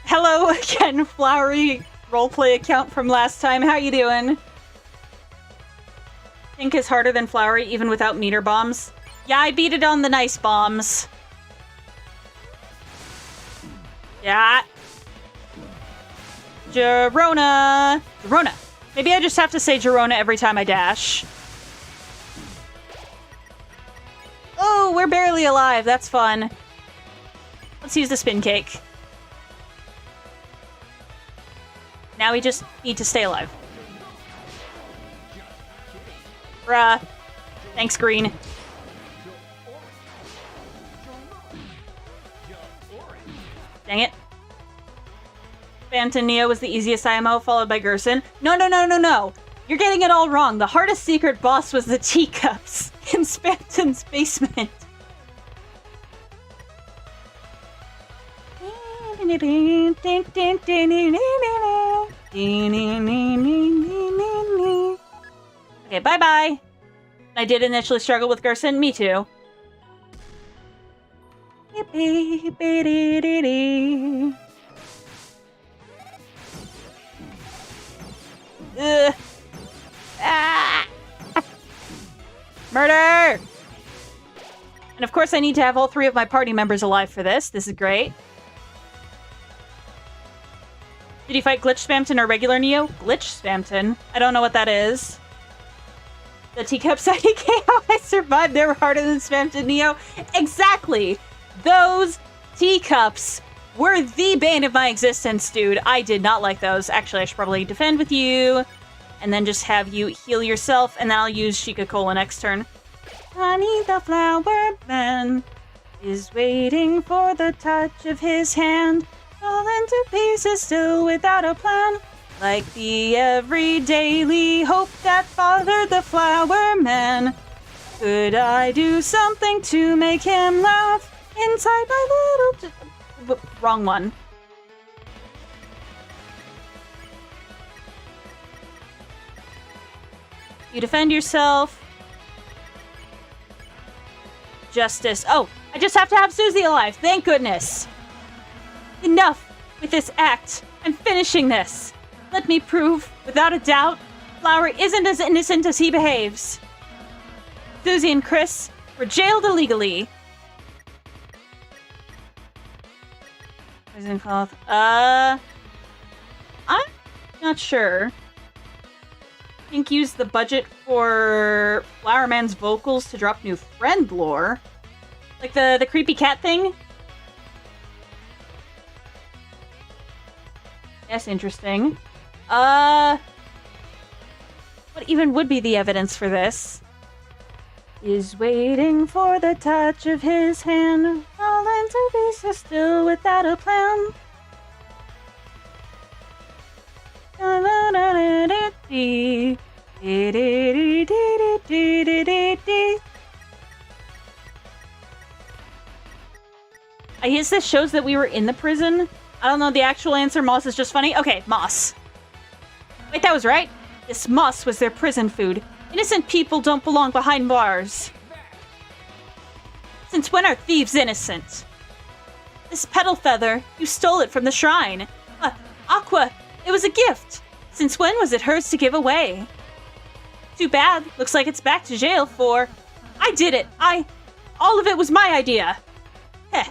Hello again, Flowery roleplay account from last time. How you doing? Pink is harder than Flowery even without meter bombs. Yeah, I beat it on the nice bombs. Yeah. Girona. Girona. Maybe I just have to say Girona every time I dash. Oh! Woo! We're barely alive. That's fun. Let's use the spin cake. Now we just need to stay alive. Bruh. Thanks, Green. Dang it. Phantom Neo was the easiest IMO, followed by Gerson. No. You're getting it all wrong. The hardest secret boss was the teacups in Spamton's basement. Okay, bye-bye. I did initially struggle with Gerson. Me too. Ugh. Ah! Murder! And of course I need to have all 3 of my party members alive for this. This is great. Did you fight Glitch Spamton or regular Neo? Glitch Spamton? I don't know what that is. The teacups I came out, I survived. They were harder than Spamton Neo. Exactly! Those teacups were the bane of my existence, dude. I did not like those. Actually, I should probably defend with you. And then just have you heal yourself. And then I'll use Shika-Cola next turn. Honey, the flower man is waiting for the touch of his hand. Fall into pieces still without a plan. Like the everydayly hope that fathered the flower man. Could I do something to make him laugh? Inside my little... Wrong one. You defend yourself. Justice. Oh, I just have to have Susie alive. Thank goodness. Enough with this act. I'm finishing this. Let me prove, without a doubt, Flower isn't as innocent as he behaves. Susie and Chris were jailed illegally. Prison cloth. I'm not sure. I think use the budget for Flower Man's vocals to drop new friend lore. Like the creepy cat thing? Yes, interesting. What even would be the evidence for this? Is waiting for the touch of his hand. Fall into pieces still without a plan. I guess this shows that we were in the prison. I don't know the actual answer. Moss is just funny. Okay, Moss. Wait, that was right. This moss was their prison food. Innocent people don't belong behind bars. Since when are thieves innocent? This petal feather, you stole it from the shrine. Aqua, it was a gift. Since when was it hers to give away? Too bad. Looks like it's back to jail for... I did it. All of it was my idea. Heh.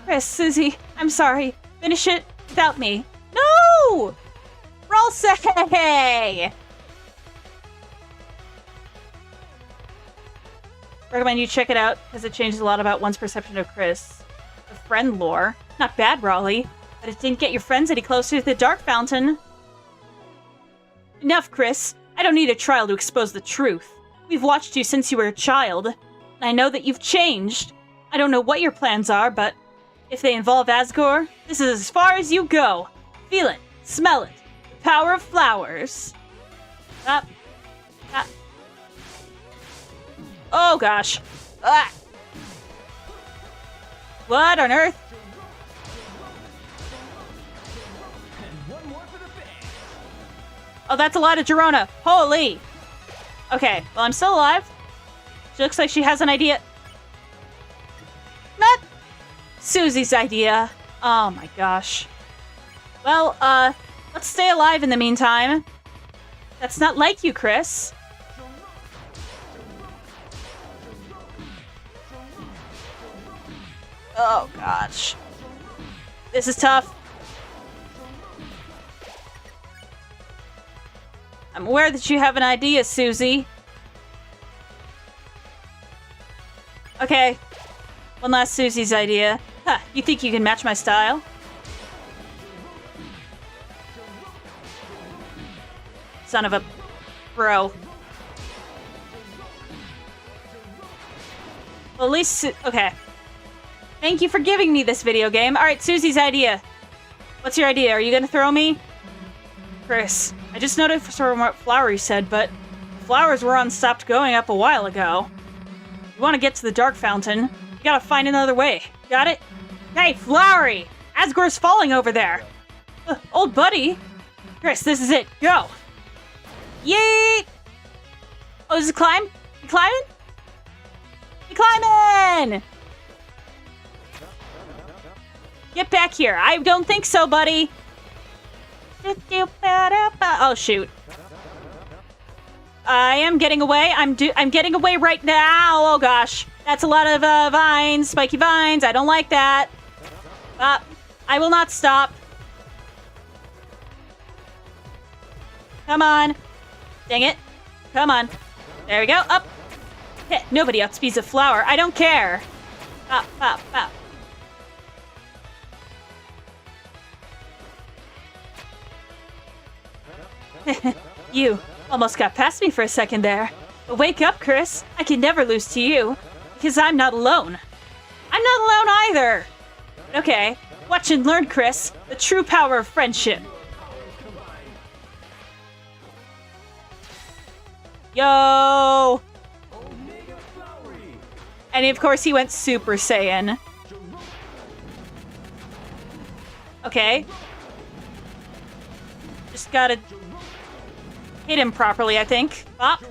Chris, Susie, I'm sorry. Finish it without me. No! Roll say! Recommend you check it out, because it changes a lot about one's perception of Chris. The friend lore. Not bad, Raleigh, but it didn't get your friends any closer to the Dark Fountain. Enough, Chris. I don't need a trial to expose the truth. We've watched you since you were a child, and I know that you've changed. I don't know what your plans are, but if they involve Asgore, this is as far as you go. Feel it. Smell it. The power of flowers. Up. Up. Oh, gosh. Ah. What on earth? Oh, that's a lot of Girona. Holy. Okay, well, I'm still alive. She looks like she has an idea. Not Susie's idea. Oh, my gosh. Well, let's stay alive in the meantime. That's not like you, Chris. Oh, gosh. This is tough. I'm aware that you have an idea, Susie. Okay, Okay. One last Susie's idea. Huh, you think you can match my style? Son of a bro. Well, at least... Okay. Thank you for giving me this video game. Alright, Susie's idea. What's your idea? Are you gonna throw me? Chris, I just noticed from what Flowery said, but the flowers were on stopped going up a while ago. If you want to get to the Dark Fountain, you gotta find another way. Got it? Hey, Flowery! Asgore's falling over there! Old buddy! Chris, this is it. Go! Yeet! Oh, this is a climb? You climbing? You climbing! Get back here. I don't think so, buddy. Oh, shoot. I am getting away. I'm getting away right now. Oh, gosh. That's a lot of vines, spiky vines. I don't like that. I will not stop. Come on. Dang it. Come on. There we go. Up. Heh, nobody outspeeds a flower. I don't care. Up, up, up. You almost got past me for a second there. But wake up, Chris. I can never lose to you. Because I'm not alone. I'm not alone either. Okay. Watch and learn, Chris. The true power of friendship. Yo! And of course he went Super Saiyan. Okay. Just gotta hit him properly, I think. Bop.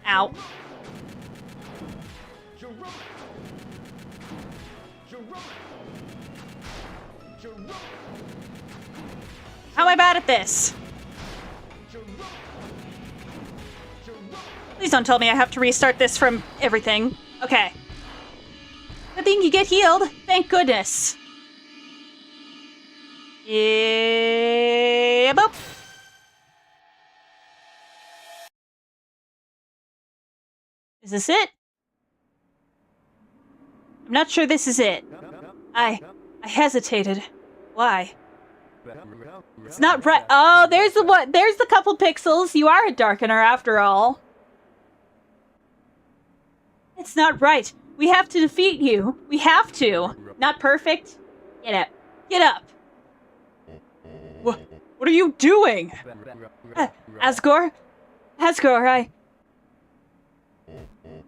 Ow. How am I bad at this? Please don't tell me I have to restart this from everything. Okay. Good thing you get healed. Thank goodness. Yeah, boop. Is this it? I'm not sure this is it. I hesitated. Why? It's not right. Oh, there's the what? There's the couple pixels. You are a darkener after all. It's not right. We have to defeat you. We have to. Not perfect. Get up. Get up. What are you doing? Asgore? Asgore,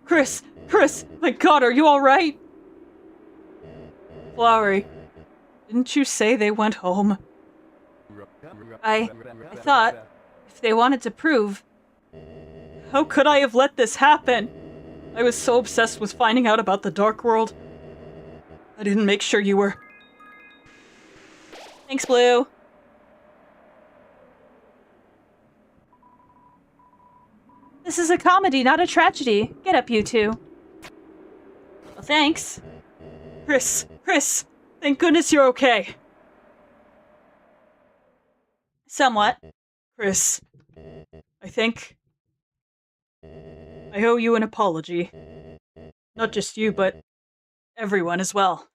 Chris, my God, are you all right? Flowery, didn't you say they went home? I thought if they wanted to prove... How could I have let this happen? I was so obsessed with finding out about the Dark World. I didn't make sure you were... Thanks, Blue. This is a comedy, not a tragedy. Get up, you two. Well, thanks. Chris, thank goodness you're okay. Somewhat. Chris, I think I owe you an apology. Not just you, but everyone as well.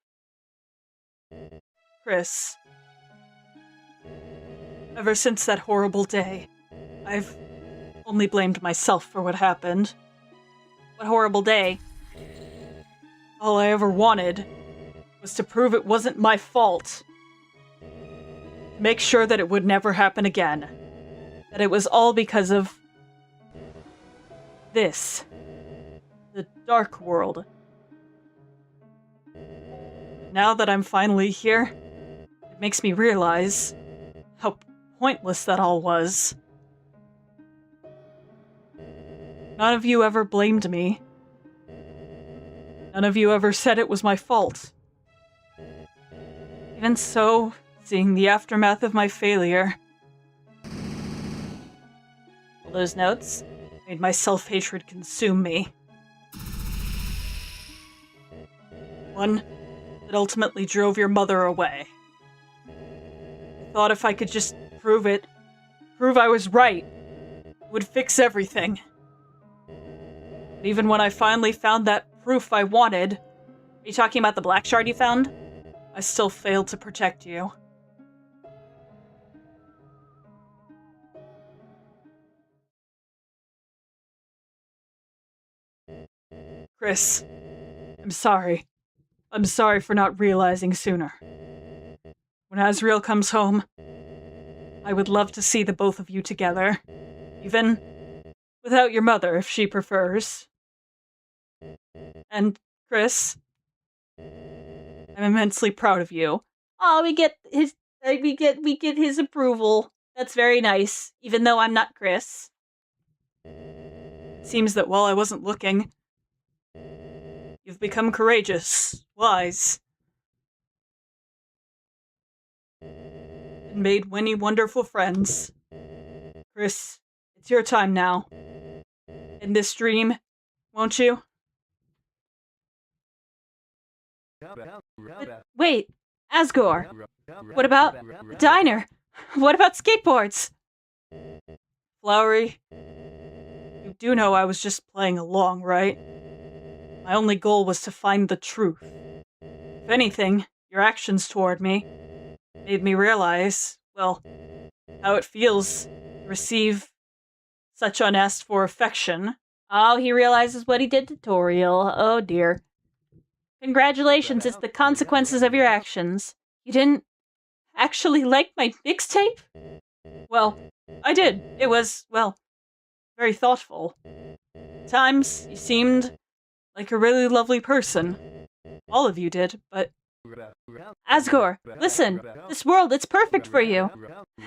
Chris, ever since that horrible day, I've only blamed myself for what happened. What horrible day. All I ever wanted was to prove it wasn't my fault. Make sure that it would never happen again. That it was all because of... this. The Dark World. Now that I'm finally here, it makes me realize how pointless that all was. None of you ever blamed me. None of you ever said it was my fault. Even so, seeing the aftermath of my failure, all those notes made my self-hatred consume me. One that ultimately drove your mother away. thought if I could just prove I was right, it would fix everything. But even when I finally found that proof I wanted, are you talking about the black shard you found? I still failed to protect you. Chris, I'm sorry. I'm sorry for not realizing sooner. When Azrael comes home, I would love to see the both of you together. Even without your mother, if she prefers. And, Chris, I'm immensely proud of you. Oh, we get his approval. That's very nice, even though I'm not Chris. It seems that while I wasn't looking, you've become courageous, wise, and made many wonderful friends. Chris, it's your time now. In this dream, won't you? But wait, Asgore, what about the diner? What about skateboards? Flowery, you do know I was just playing along, right? My only goal was to find the truth. If anything, your actions toward me made me realize, well, how it feels to receive such unasked for affection. Oh, he realizes what he did to Toriel. Oh dear. Congratulations, it's the consequences of your actions. You didn't actually like my mixtape? Well, I did. It was, well, very thoughtful. At times, you seemed like a really lovely person. All of you did, but... Asgore, listen. This world, it's perfect for you.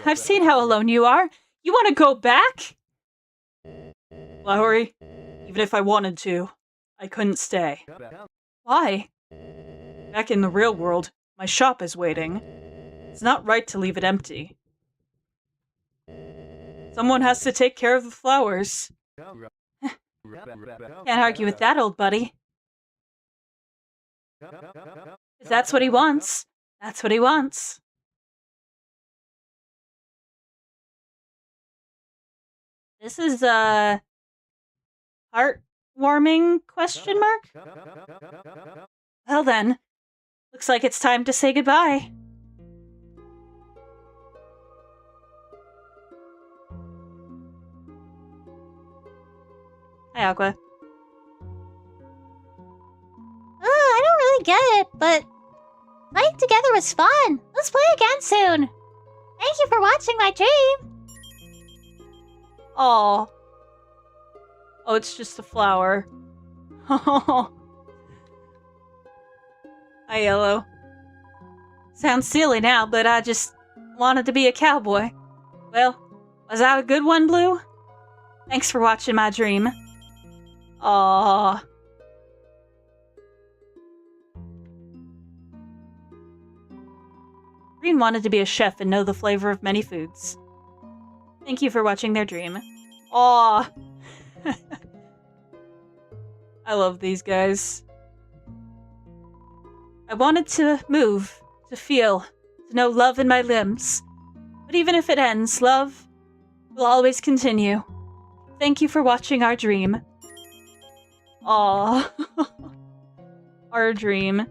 I've seen how alone you are. You want to go back? Flowery, even if I wanted to, I couldn't stay. Why? Back in the real world, my shop is waiting. It's not right to leave it empty. Someone has to take care of the flowers. Can't argue with that, old buddy. If that's what he wants, that's what he wants. This is a heartwarming question mark? Well then, looks like it's time to say goodbye. Hi, Aqua. I don't really get it, but playing together was fun. Let's play again soon. Thank you for watching my dream. Aw. Oh, it's just a flower. Hi, Yellow. Sounds silly now, but I just wanted to be a cowboy. Well, was that a good one, Blue? Thanks for watching my dream. Aww. Green wanted to be a chef and know the flavor of many foods. Thank you for watching their dream. Aw. I love these guys. I wanted to move, to feel, to know love in my limbs. But even if it ends, love will always continue. Thank you for watching our dream. Aw. Our dream.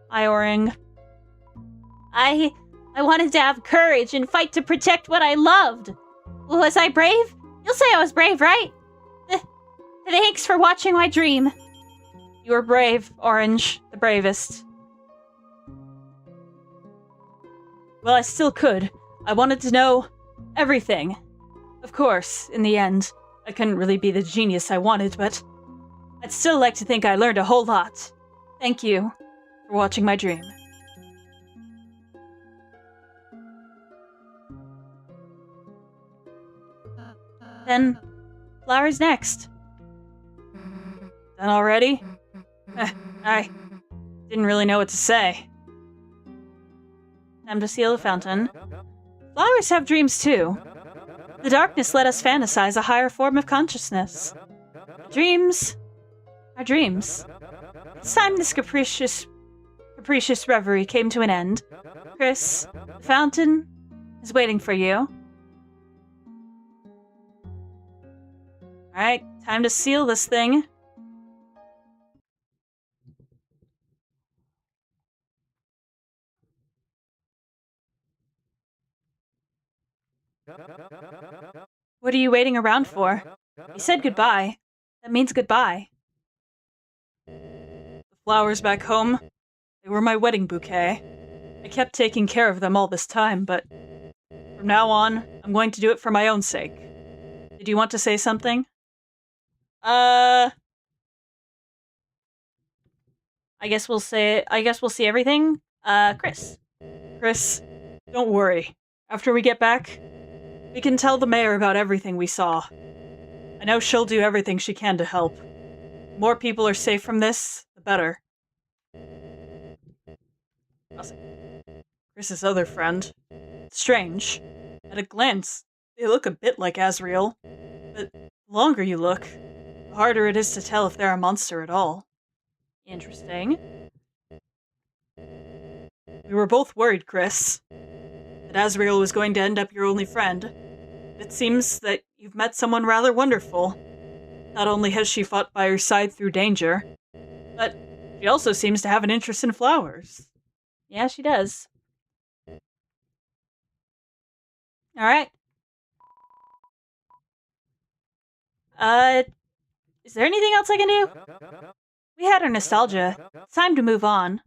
Hi, Oring. I wanted to have courage and fight to protect what I loved. Was I brave? You'll say I was brave, right? Thanks for watching my dream. You were brave, Orange. The bravest. Well, I still could. I wanted to know everything. Of course, in the end, I couldn't really be the genius I wanted, but I'd still like to think I learned a whole lot. Thank you for watching my dream. Then, flowers next. Done already? I didn't really know what to say. Time to seal the fountain. Flowers have dreams too. The darkness let us fantasize a higher form of consciousness. Dreams are dreams. It's time this capricious reverie came to an end. Chris, the fountain is waiting for you. Alright, time to seal this thing. What are you waiting around for? You said goodbye. That means goodbye. The flowers back home, they were my wedding bouquet. I kept taking care of them all this time, but from now on, I'm going to do it for my own sake. Did you want to say something? I guess we'll see everything. Chris. Chris, don't worry. After we get back, we can tell the mayor about everything we saw. I know she'll do everything she can to help. The more people are safe from this, the better. Chris's other friend. Strange. At a glance, they look a bit like Azrael. But the longer you look, the harder it is to tell if they're a monster at all. Interesting. We were both worried, Chris, that Azrael was going to end up your only friend. It seems that you've met someone rather wonderful. Not only has she fought by your side through danger, but she also seems to have an interest in flowers. Yeah, she does. Alright. Is there anything else I can do? We had our nostalgia. It's time to move on.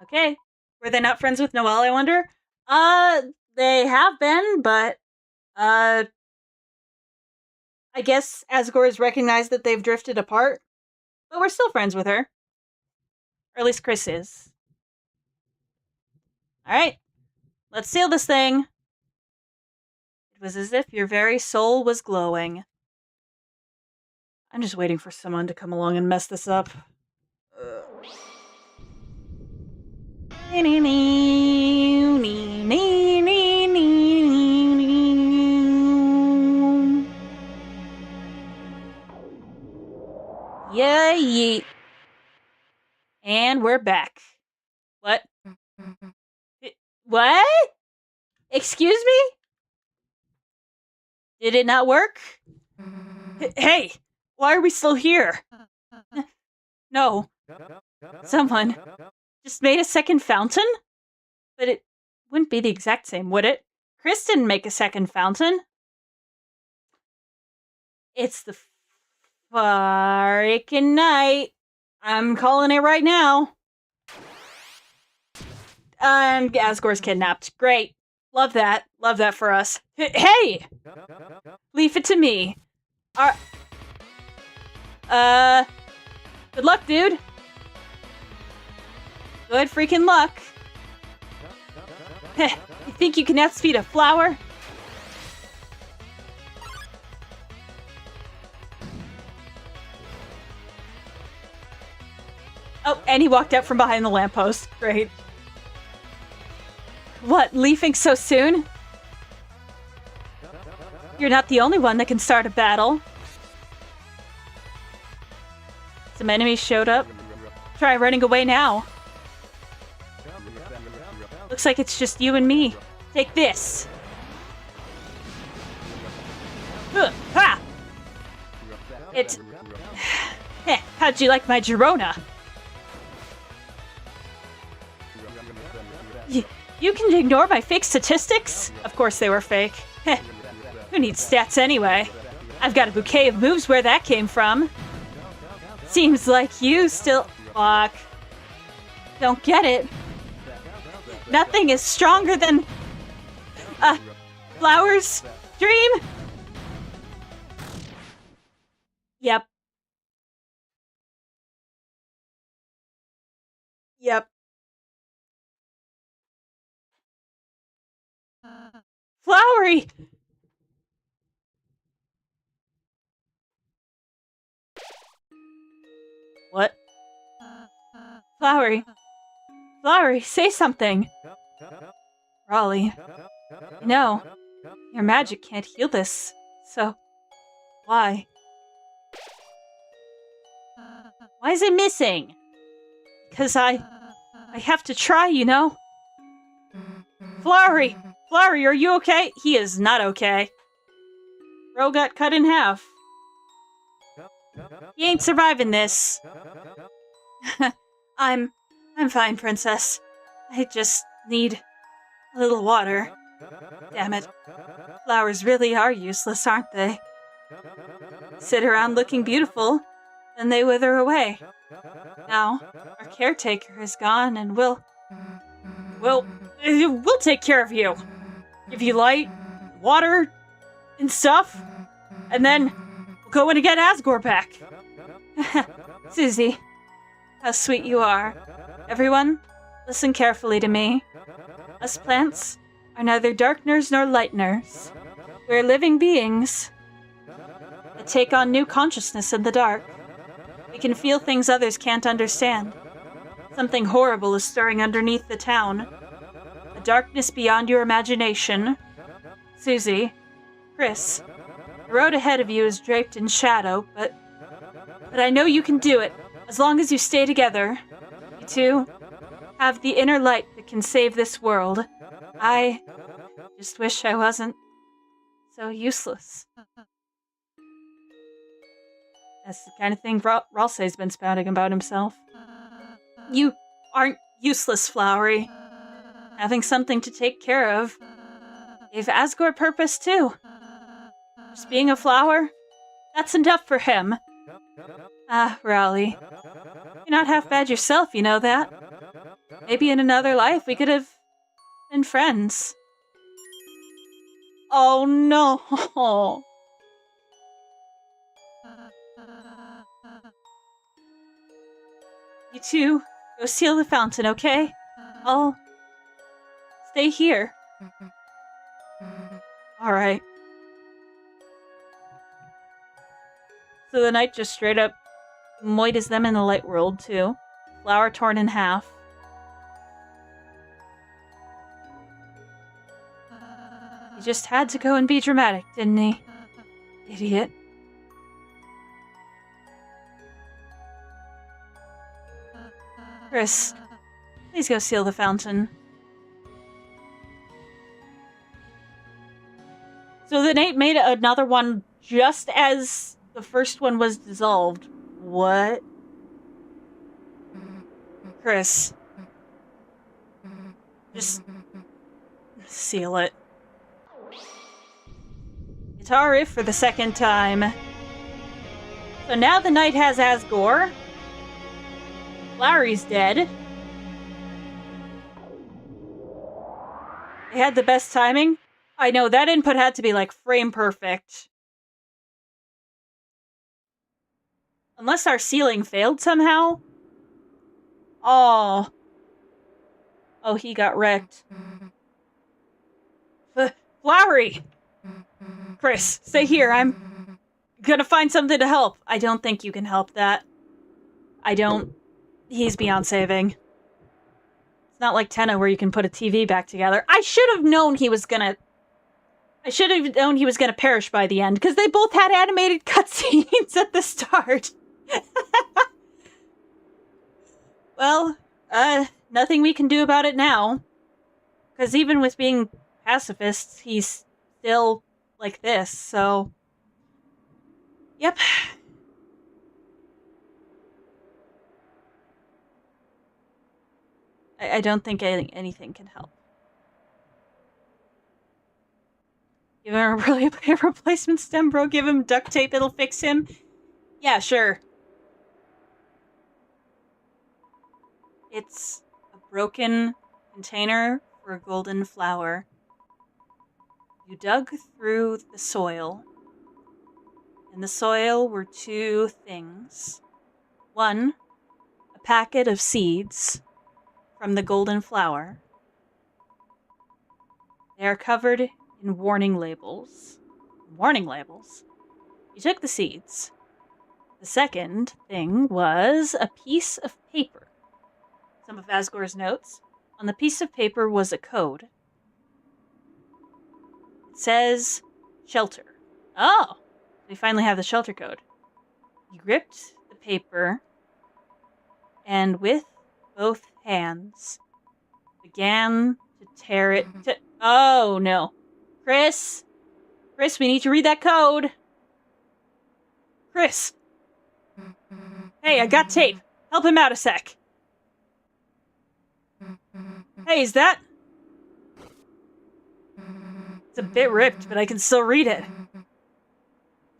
Okay. Were they not friends with Noelle, I wonder? They have been, but, I guess Asgore has recognized that they've drifted apart. But we're still friends with her. Or at least Chris is. Alright. Let's seal this thing. It was as if your very soul was glowing. I'm just waiting for someone to come along and mess this up. Yeah, yeet. And we're back. What? What? Excuse me? Did it not work? Hey, why are we still here? No. Someone just made a second fountain? But it wouldn't be the exact same, would it? Chris didn't make a second fountain. It's the freaking night. I'm calling it right now. And Asgore's kidnapped. Great. Love that. Love that for us. Hey! Leave it to me. Good luck, dude. Good freaking luck. You think you can outspeed a flower? Oh, and he walked out from behind the lamppost. Great. What, leaving so soon? You're not the only one that can start a battle. Some enemies showed up. Try running away now. Looks like it's just you and me. Take this. Ha! It's... How'd you like my Girona? You can ignore my fake statistics? Of course they were fake. Who needs stats anyway? I've got a bouquet of moves where that came from. Seems like you still... Fuck. Don't get it. Nothing is stronger than... Flowers? Dream? Yep. Yep. Flowery! What? Flowery. Flowery, say something. Raleigh. No. Your magic can't heal this. So, why? Why is it missing? Because I have to try, you know? Flowery! Flowery, are you okay? He is not okay. Bro got cut in half. He ain't surviving this. I'm fine, princess. I just need a little water. Damn it. Flowers really are useless, aren't they? Sit around looking beautiful, then they wither away. Now, our caretaker is gone, and we'll take care of you. Give you light, water, and stuff, and then we'll go in and get Asgore back. Susie, how sweet you are. Everyone, listen carefully to me. Us plants are neither darkeners nor lighteners. We're living beings that take on new consciousness in the dark. We can feel things others can't understand. Something horrible is stirring underneath the town. A darkness beyond your imagination. Susie, Chris, the road ahead of you is draped in shadow, but I know you can do it, as long as you stay together. You two have the inner light that can save this world. I just wish I wasn't so useless. That's the kind of thing Ralsei's been spouting about himself. You aren't useless, Flowery. Having something to take care of gave Asgore purpose, too. Just being a flower, that's enough for him. Ah, Rowley. You're not half bad yourself, you know that. Maybe in another life we could have been friends. Oh no! You two, go seal the fountain, okay? I'll stay here. Alright. So the knight just straight up moitas them in the light world, too. Flower torn in half. He just had to go and be dramatic, didn't he? Idiot. Chris, please go seal the fountain. So the knight made another one just as the first one was dissolved. What? Chris. Just seal it. Guitar riff for the second time. So now the knight has Asgore. Flowery's dead. They had the best timing. I know, that input had to be like frame perfect. Unless our ceiling failed somehow. Oh. Oh, he got wrecked. Flowery! Chris, stay here. I'm gonna find something to help. I don't think you can help that. I don't. He's beyond saving. It's not like Tenna where you can put a TV back together. I should have known he was gonna perish by the end, because they both had animated cutscenes at the start. Well, nothing we can do about it now. Because even with being pacifists, he's still like this, so... Yep. I don't think anything can help. Give him a replacement stem, bro. Give him duct tape, it'll fix him. Yeah, sure. It's a broken container for a golden flower. You dug through the soil. In the soil were two things. One, a packet of seeds from the golden flower. They are covered in warning labels. Warning labels? You took the seeds. The second thing was a piece of paper. Some of Asgore's notes. On the piece of paper was a code. It says shelter. Oh! We finally have the shelter code. You gripped the paper and with both hands began to tear it to... Oh, no. Chris, we need to read that code. Chris. Hey, I got tape. Help him out a sec. Hey, is that... It's a bit ripped, but I can still read it.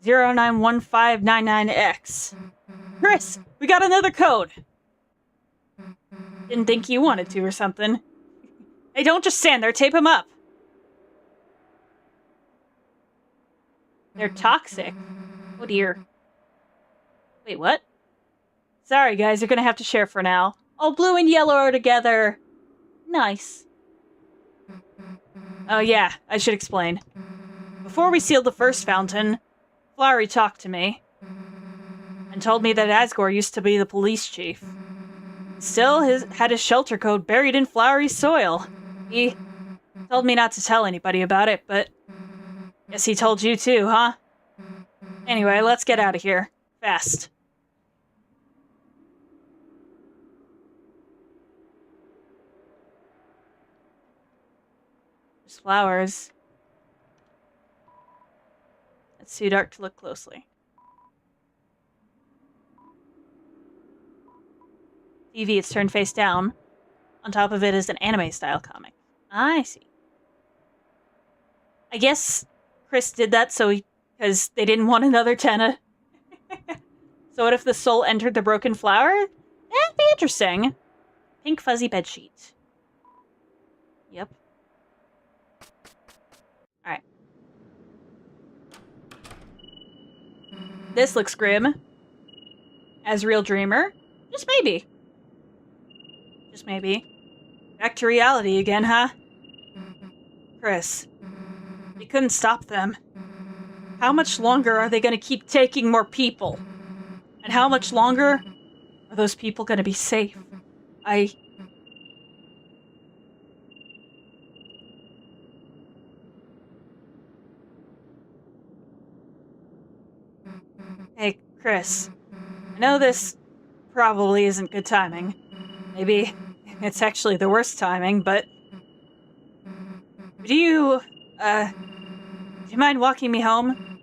091599X. Chris, we got another code. Didn't think you wanted to or something. Hey, don't just stand there. Tape him up. They're toxic. Oh dear. Wait, what? Sorry, guys. You're gonna have to share for now. Oh, blue and yellow are together. Nice. Oh yeah, I should explain. Before we sealed the first fountain, Flowery talked to me and told me that Asgore used to be the police chief. Still, had his shelter code buried in Flowery's soil. He told me not to tell anybody about it, but guess he told you too, huh? Anyway, let's get out of here. Fast. There's flowers. It's too dark to look closely. TV, it's turned face down. On top of it is an anime-style comic. I see. I guess Chris did that because they didn't want another Tenna. So what if the soul entered the broken flower? That'd be interesting. Pink fuzzy bedsheet. Yep. Alright. This looks grim. As real dreamer. Just maybe. Just maybe. Back to reality again, huh? Chris. We couldn't stop them. How much longer are they gonna keep taking more people? And how much longer are those people gonna be safe? Hey, Chris. I know this probably isn't good timing. Maybe it's actually the worst timing, but... Do you mind walking me home?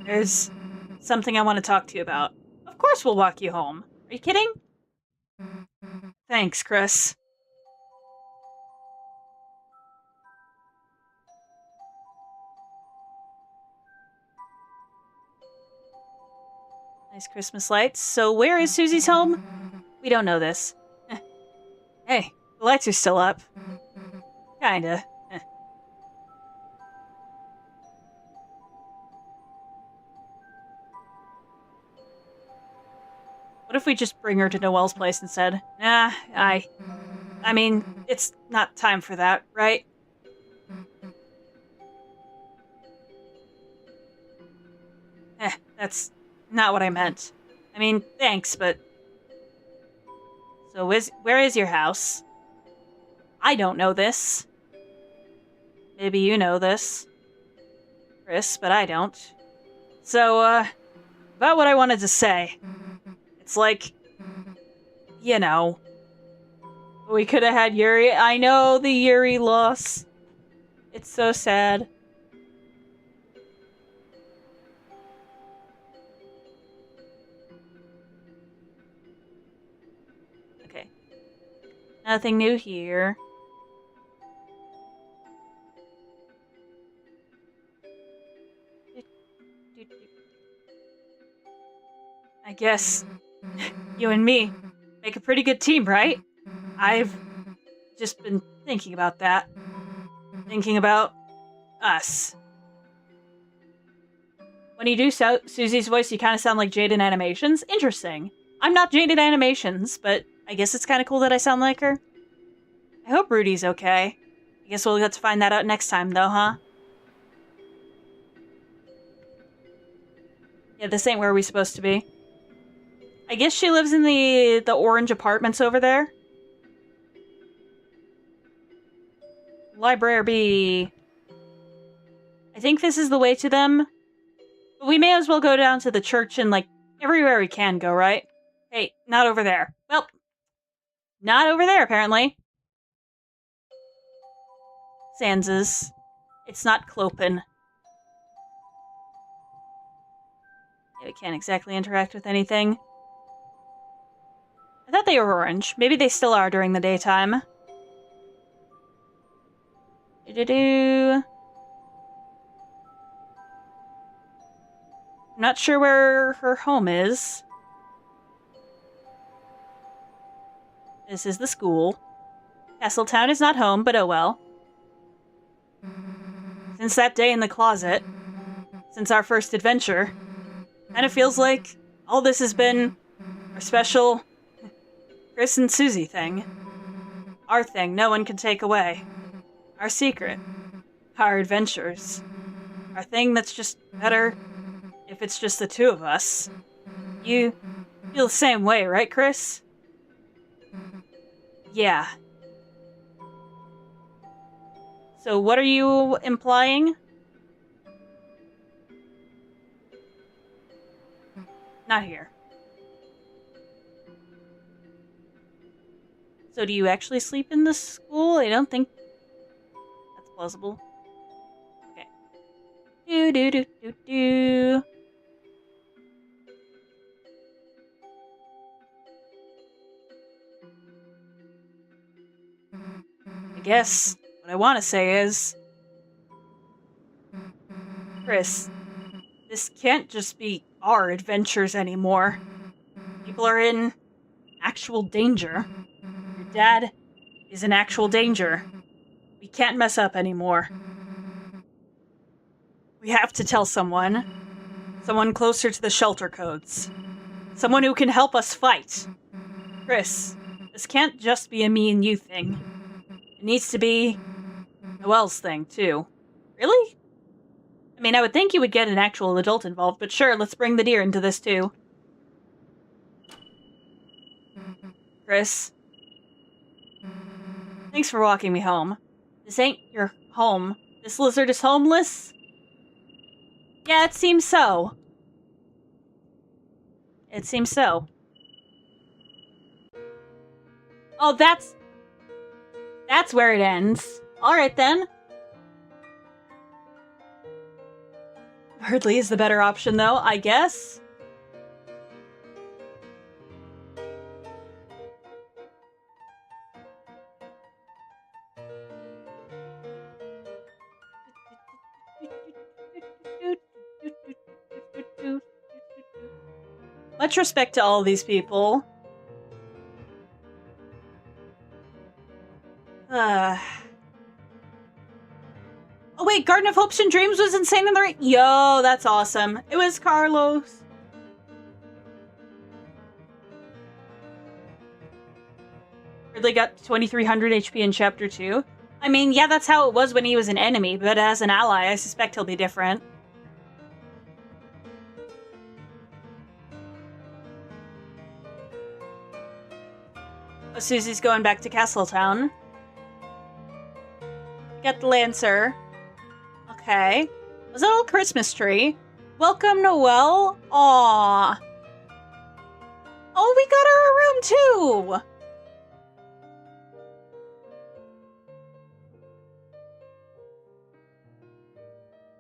There's something I want to talk to you about. Of course we'll walk you home. Are you kidding? Thanks, Chris. Nice Christmas lights. So where is Susie's home? We don't know this. Hey, the lights are still up. Kinda. What if we just bring her to Noelle's place instead? Nah, I mean, it's not time for that, right? That's not what I meant. I mean, thanks, but... So where is your house? I don't know this. Maybe you know this, Chris, but I don't. So, about what I wanted to say. It's like, you know, we could have had Yuri. I know the Yuri loss. It's so sad. Okay. Nothing new here. I guess you and me make a pretty good team, right? I've just been thinking about that. Thinking about us. When you do Susie's voice, you kind of sound like Jaden Animations. Interesting. I'm not Jaden Animations, but I guess it's kind of cool that I sound like her. I hope Rudy's okay. I guess we'll get to find that out next time, though, huh? Yeah, this ain't where we're supposed to be. I guess she lives in the orange apartments over there. Library. I think this is the way to them. But we may as well go down to the church and, like, everywhere we can go, right? Hey, not over there. Well, Not over there, apparently. Sans's. It's not Clopen. Yeah, we can't exactly interact with anything. I thought they were orange. Maybe they still are during the daytime. I'm not sure where her home is. This is the school. Castletown is not home, but oh well. Since that day in the closet, since our first adventure, kind of feels like all this has been our special Chris and Susie thing. Our thing no one can take away. Our secret. Our adventures. Our thing that's just better if it's just the two of us. You feel the same way, right, Chris? Yeah. So what are you implying? Not here. So do you actually sleep in the school? I don't think that's plausible. Okay. Do. I guess what I want to say is, Chris, this can't just be our adventures anymore. People are in actual danger. Your dad is in actual danger. We can't mess up anymore. We have to tell someone. Someone closer to the shelter codes. Someone who can help us fight. Chris, this can't just be a me and you thing. It needs to be Noelle's thing, too. Really? I mean, I would think you would get an actual adult involved, but sure, let's bring the deer into this, too. Chris. Thanks for walking me home. This ain't your home. This lizard is homeless? Yeah, it seems so. It seems so. Oh, that's where it ends. Alright then. Hardly is the better option, though, I guess. Much respect to all these people. Oh wait, Garden of Hopes and Dreams was Insane in the Rain. Yo, that's awesome. It was Carlos. Ridley got 2300 HP in Chapter 2. I mean, yeah, that's how it was when he was an enemy, but as an ally, I suspect he'll be different. Oh, Susie's going back to Castletown. Get the Lancer. Okay. Was that a little Christmas tree? Welcome, Noelle. Aww. Oh, we got her a room, too!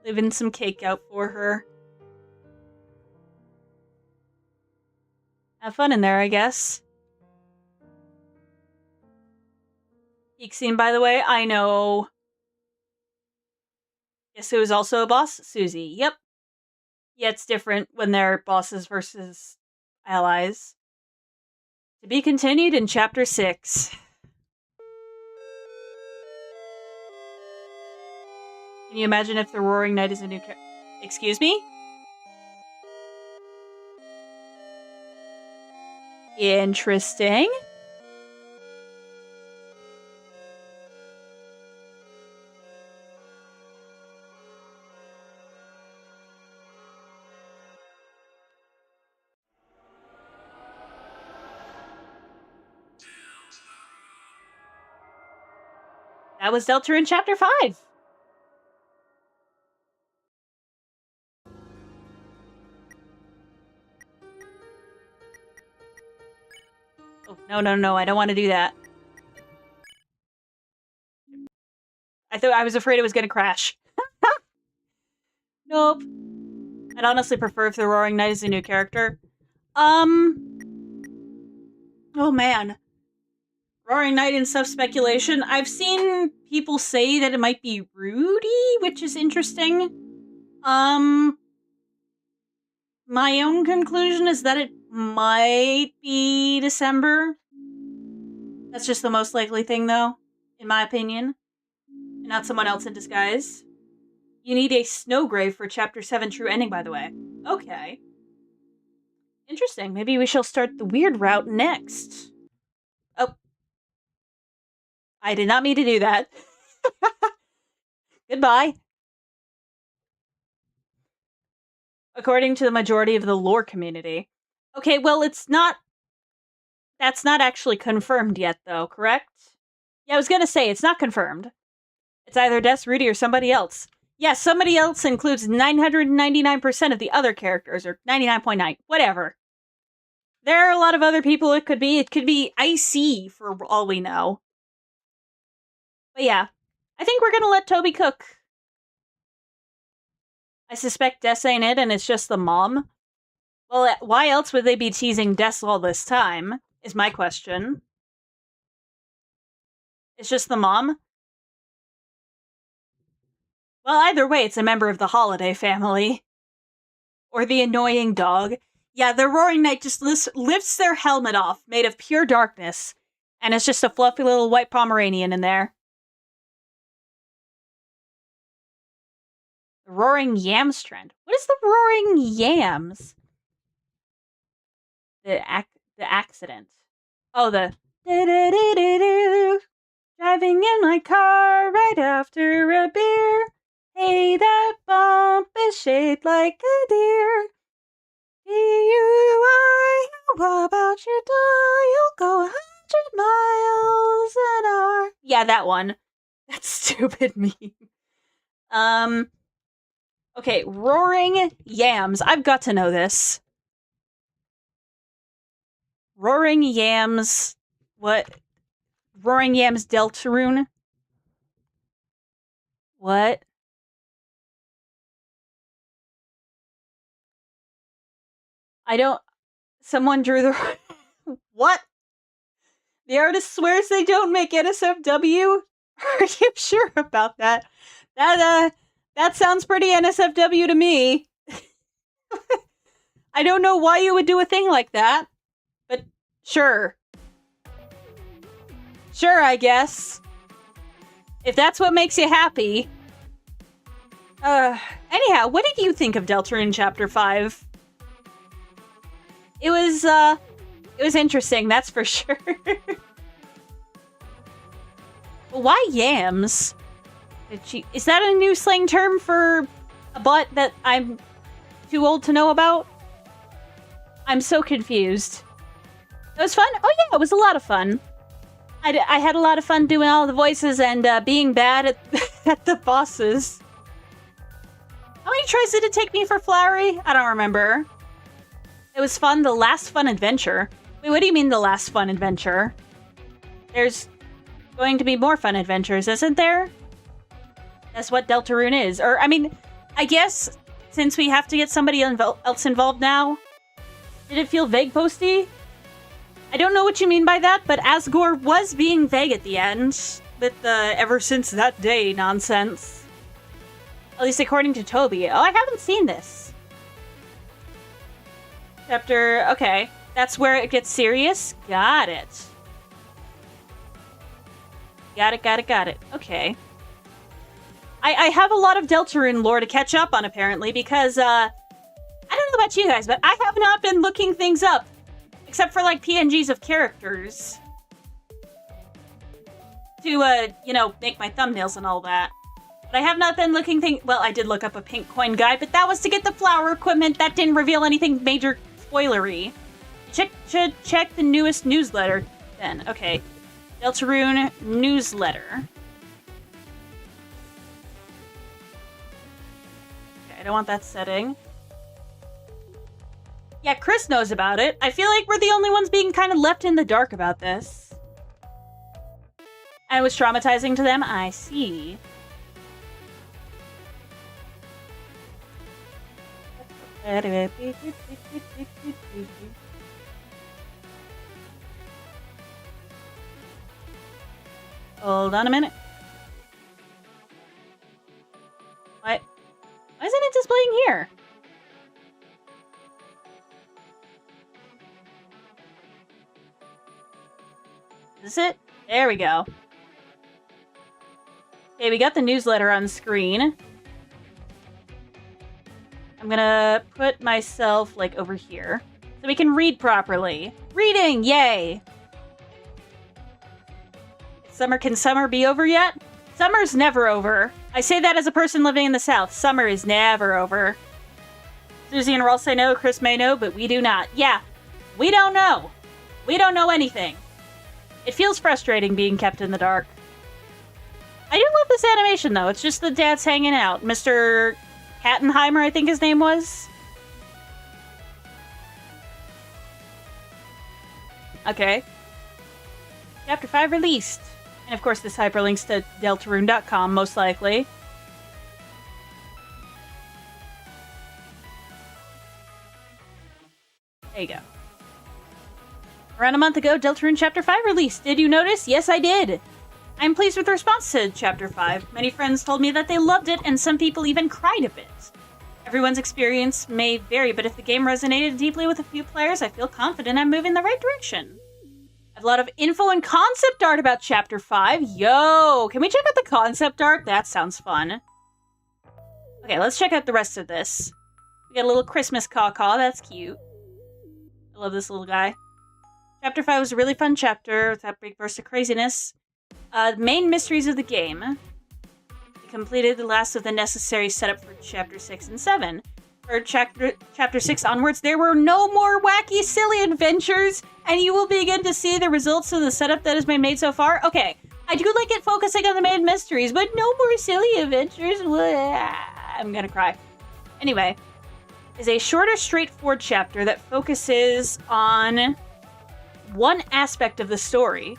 Leaving some cake out for her. Have fun in there, I guess. Peak scene, by the way, I know. Guess who is also a boss? Susie. Yep. Yeah, it's different when they're bosses versus allies. To be continued in Chapter 6. Can you imagine if the Roaring Knight is a new character? Excuse me? Interesting. That was Deltarune Chapter 5. Oh, no, I don't want to do that. I was afraid it was gonna crash. Nope. I'd honestly prefer if the Roaring Knight is a new character. Oh man. Roaring Knight and stuff speculation. I've seen people say that it might be Rudy, which is interesting. My own conclusion is that it might be December. That's just the most likely thing, though, in my opinion. And not someone else in disguise. You need a Snowgrave for Chapter 7 true ending, by the way. Okay. Interesting. Maybe we shall start the weird route next. Oh. I did not mean to do that. Goodbye. According to the majority of the lore community. Okay, well, it's not... That's not actually confirmed yet, though, correct? Yeah, I was gonna say, it's not confirmed. It's either Des, Rudy, or somebody else. Yeah, somebody else includes 999% of the other characters, or 99.9, whatever. There are a lot of other people it could be. It could be IC, for all we know. But yeah, I think we're gonna let Toby cook. I suspect Des ain't it, and it's just the mom. Well, why else would they be teasing Des all this time, is my question. It's just the mom? Well, either way, it's a member of the Holiday family. Or the annoying dog. Yeah, the Roaring Knight just lifts their helmet off, made of pure darkness, and it's just a fluffy little white Pomeranian in there. The Roaring Yams trend. What is the Roaring Yams? The accident. Oh, the... Driving in my car right after a beer. Hey, that bump is shaped like a deer. DUI, how about you die? You'll go 100 miles an hour. Yeah, that one. That's stupid meme. Okay, Roaring Yams. I've got to know this. Roaring Yams. What? Roaring Yams Deltarune? What? I don't... Someone drew the... What? The artist swears they don't make NSFW? Are you sure about that? That sounds pretty NSFW to me. I don't know why you would do a thing like that, but sure. Sure, I guess. If that's what makes you happy. Anyhow, what did you think of Deltarune Chapter 5? It was interesting, that's for sure. Why yams? Is that a new slang term for a butt that I'm too old to know about? I'm so confused. It was fun? Oh yeah, it was a lot of fun. I had a lot of fun doing all the voices and being bad at, at the bosses. How many tries did it take me for Flowery? I don't remember. It was fun, the last fun adventure. Wait, what do you mean the last fun adventure? There's going to be more fun adventures, isn't there? That's what Deltarune is. Or, I mean, I guess since we have to get somebody else involved now, did it feel vague posty? I don't know what you mean by that, but Asgore was being vague at the end with the ever since that day nonsense. At least according to Toby. Oh, I haven't seen this. Chapter, okay. That's where it gets serious? Got it. Got it. Okay. I have a lot of Deltarune lore to catch up on, apparently, because, I don't know about you guys, but I have not been looking things up. Except for, like, PNGs of characters. To, you know, make my thumbnails and all that. But I have not been looking well, I did look up a pink coin guide, but that was to get the flower equipment. That didn't reveal anything major spoilery. Should check the newest newsletter then. Okay. Deltarune newsletter. Okay, I don't want that setting. Yeah, Chris knows about it. I feel like we're the only ones being kind of left in the dark about this. And it was traumatizing to them? I see. Hold on a minute. What? Why isn't it displaying here? Is this it? There we go. Okay, we got the newsletter on screen. I'm gonna put myself, like, over here. So we can read properly. Reading! Yay! Can summer be over yet? Summer's never over. I say that as a person living in the South. Summer is never over. Susie and Ross say no, Chris may know, but we do not. Yeah, we don't know. We don't know anything. It feels frustrating being kept in the dark. I do love this animation, though. It's just the dads hanging out. Mr. Hattenheimer, I think his name was. Okay. Chapter 5 released. And of course, this hyperlinks to Deltarune.com, most likely. There you go. Around a month ago, Deltarune Chapter 5 released. Did you notice? Yes, I did. I'm pleased with the response to Chapter 5. Many friends told me that they loved it, and some people even cried a bit. Everyone's experience may vary, but if the game resonated deeply with a few players, I feel confident I'm moving in the right direction. I have a lot of info and concept art about Chapter 5. Yo! Can we check out the concept art? That sounds fun. Okay, let's check out the rest of this. We got a little Christmas caw-caw. That's cute. I love this little guy. Chapter 5 was a really fun chapter with that big burst of craziness. Main mysteries of the game. We completed the last of the necessary setup for Chapter 6 and 7. For Chapter 6 onwards, there were no more wacky, silly adventures, and you will begin to see the results of the setup that has been made so far. Okay, I do like it focusing on the main mysteries, but no more silly adventures. I'm gonna cry. Anyway, is a shorter, straightforward chapter that focuses on one aspect of the story.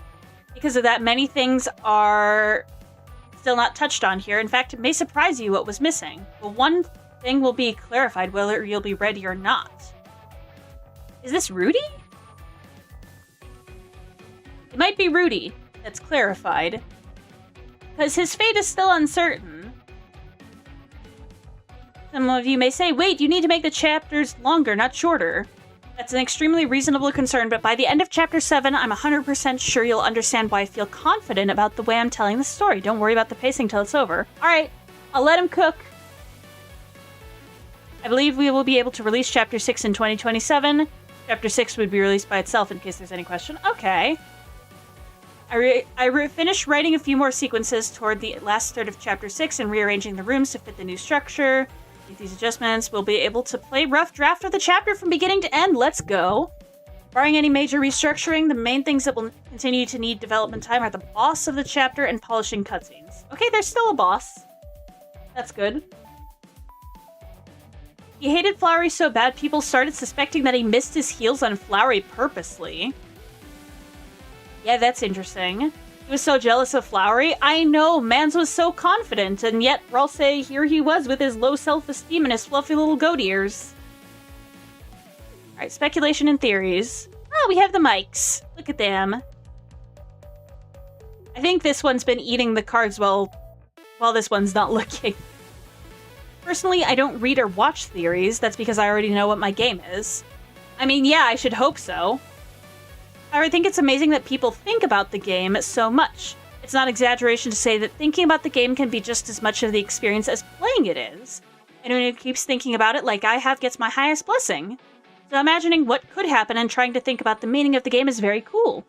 Because of that, many things are still not touched on here. In fact, it may surprise you what was missing. But one thing will be clarified whether you'll be ready or not. Is this Rudy? It might be Rudy that's clarified. Because his fate is still uncertain. Some of you may say, wait, you need to make the chapters longer, not shorter. That's an extremely reasonable concern, but by the end of Chapter 7, I'm 100% sure you'll understand why I feel confident about the way I'm telling the story. Don't worry about the pacing till it's over. Alright, I'll let him cook. I believe we will be able to release Chapter 6 in 2027. Chapter 6 would be released by itself in case there's any question. Okay. I finished writing a few more sequences toward the last third of Chapter 6 and rearranging the rooms to fit the new structure. With these adjustments, we'll be able to play rough draft of the chapter from beginning to end. Let's go. Barring any major restructuring, the main things that will continue to need development time are the boss of the chapter and polishing cutscenes. Okay, there's still a boss. That's good. He hated Flowery so bad people started suspecting that he missed his heels on Flowery purposely. Yeah, that's interesting. He was so jealous of Flowery. I know, Mans was so confident, and yet, I'll say, here he was with his low self-esteem and his fluffy little goat ears. Alright, speculation and theories. Oh, we have the mics. Look at them. I think this one's been eating the cards while this one's not looking. Personally, I don't read or watch theories. That's because I already know what my game is. I mean, yeah, I should hope so. I think it's amazing that people think about the game so much. It's not exaggeration to say that thinking about the game can be just as much of the experience as playing it is. Anyone who keeps thinking about it like I have gets my highest blessing. So imagining what could happen and trying to think about the meaning of the game is very cool.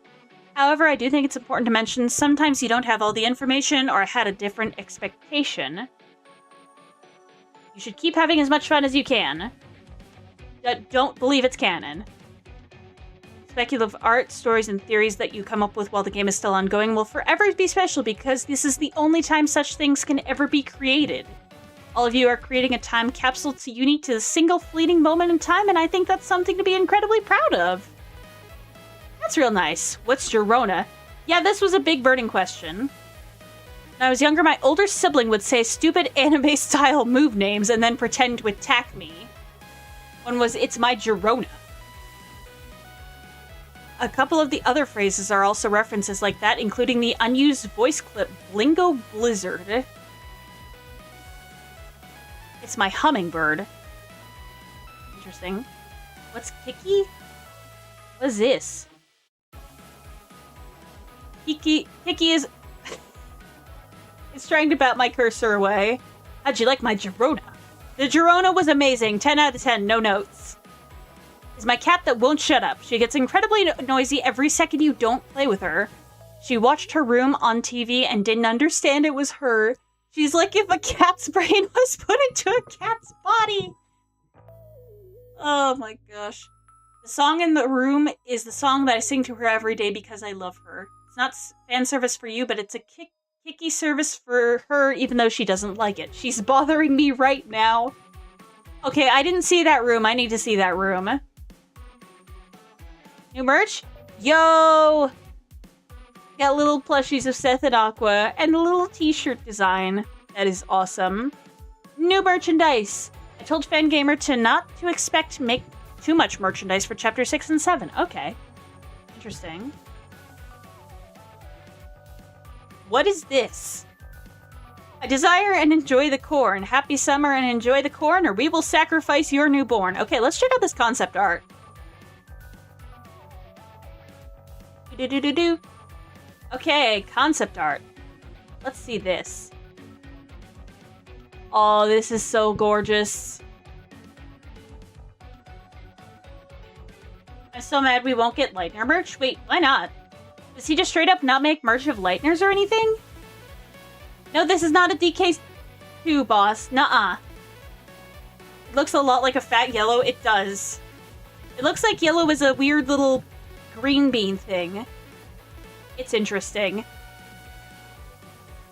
However, I do think it's important to mention sometimes you don't have all the information or had a different expectation. You should keep having as much fun as you can. Don't believe it's canon. Speculative art, stories, and theories that you come up with while the game is still ongoing will forever be special because this is the only time such things can ever be created. All of you are creating a time capsule to unique to a single fleeting moment in time, and I think that's something to be incredibly proud of. That's real nice. What's Girona? Yeah, this was a big burning question. When I was younger, my older sibling would say stupid anime-style move names and then pretend to attack me. One was, "It's my Girona." A couple of the other phrases are also references like that, including the unused voice clip, Blingo Blizzard. It's my hummingbird. Interesting. What's Kiki? What is this? Kiki is... It's trying to bat my cursor away. How'd you like my Girona? The Girona was amazing. 10 out of 10, no notes. Is my cat that won't shut up. She gets incredibly noisy every second you don't play with her. She watched her room on TV and didn't understand it was her. She's like if a cat's brain was put into a cat's body. Oh my gosh. The song in the room is the song that I sing to her every day because I love her. It's not fan service for you, but it's a kicky service for her even though she doesn't like it. She's bothering me right now. Okay, I didn't see that room. I need to see that room. New merch? Yo! Got little plushies of Seth and Aqua, and a little t-shirt design. That is awesome. New merchandise! I told Fangamer to not to expect to make too much merchandise for Chapter 6 and 7. Okay. Interesting. What is this? I desire and enjoy the corn. Happy summer and enjoy the corn, or we will sacrifice your newborn. Okay, let's check out this concept art. Do-do-do-do-do. Okay, concept art. Let's see this. Oh, this is so gorgeous. I'm so mad we won't get Lightner merch. Wait, why not? Does he just straight up not make merch of Lightners or anything? No, this is not a DK2 boss. Nuh-uh. It looks a lot like a fat yellow. It does. It looks like yellow is a weird little green bean thing. It's interesting.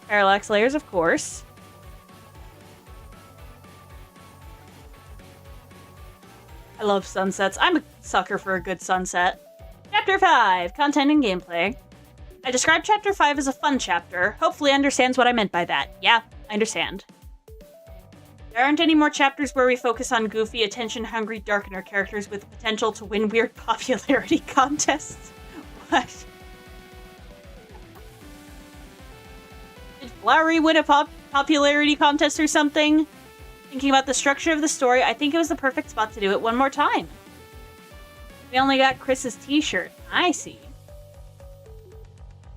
Parallax layers, of course. I love sunsets. I'm a sucker for a good sunset. Chapter 5, Content and Gameplay. I described Chapter 5 as a fun chapter. Hopefully understands what I meant by that. Yeah, I understand. There aren't any more chapters where we focus on goofy, attention-hungry Darkener characters with the potential to win weird popularity contests. What? Did Flowery win a popularity contest or something? Thinking about the structure of the story, I think it was the perfect spot to do it one more time. We only got Chris's t-shirt. I see.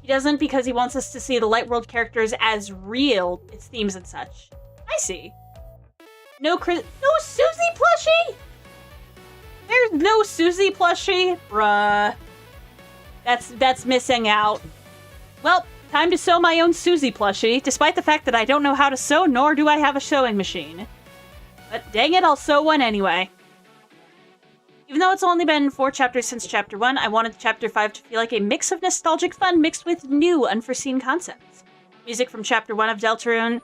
He doesn't because he wants us to see the Light World characters as real, its themes and such. I see. No Susie plushie? There's no Susie plushie? Bruh. That's missing out. Well, time to sew my own Susie plushie, despite the fact that I don't know how to sew, nor do I have a sewing machine. But dang it, I'll sew one anyway. Even though it's only been 4 chapters since Chapter 1, I wanted Chapter 5 to feel like a mix of nostalgic fun mixed with new, unforeseen concepts. Music from Chapter 1 of Deltarune,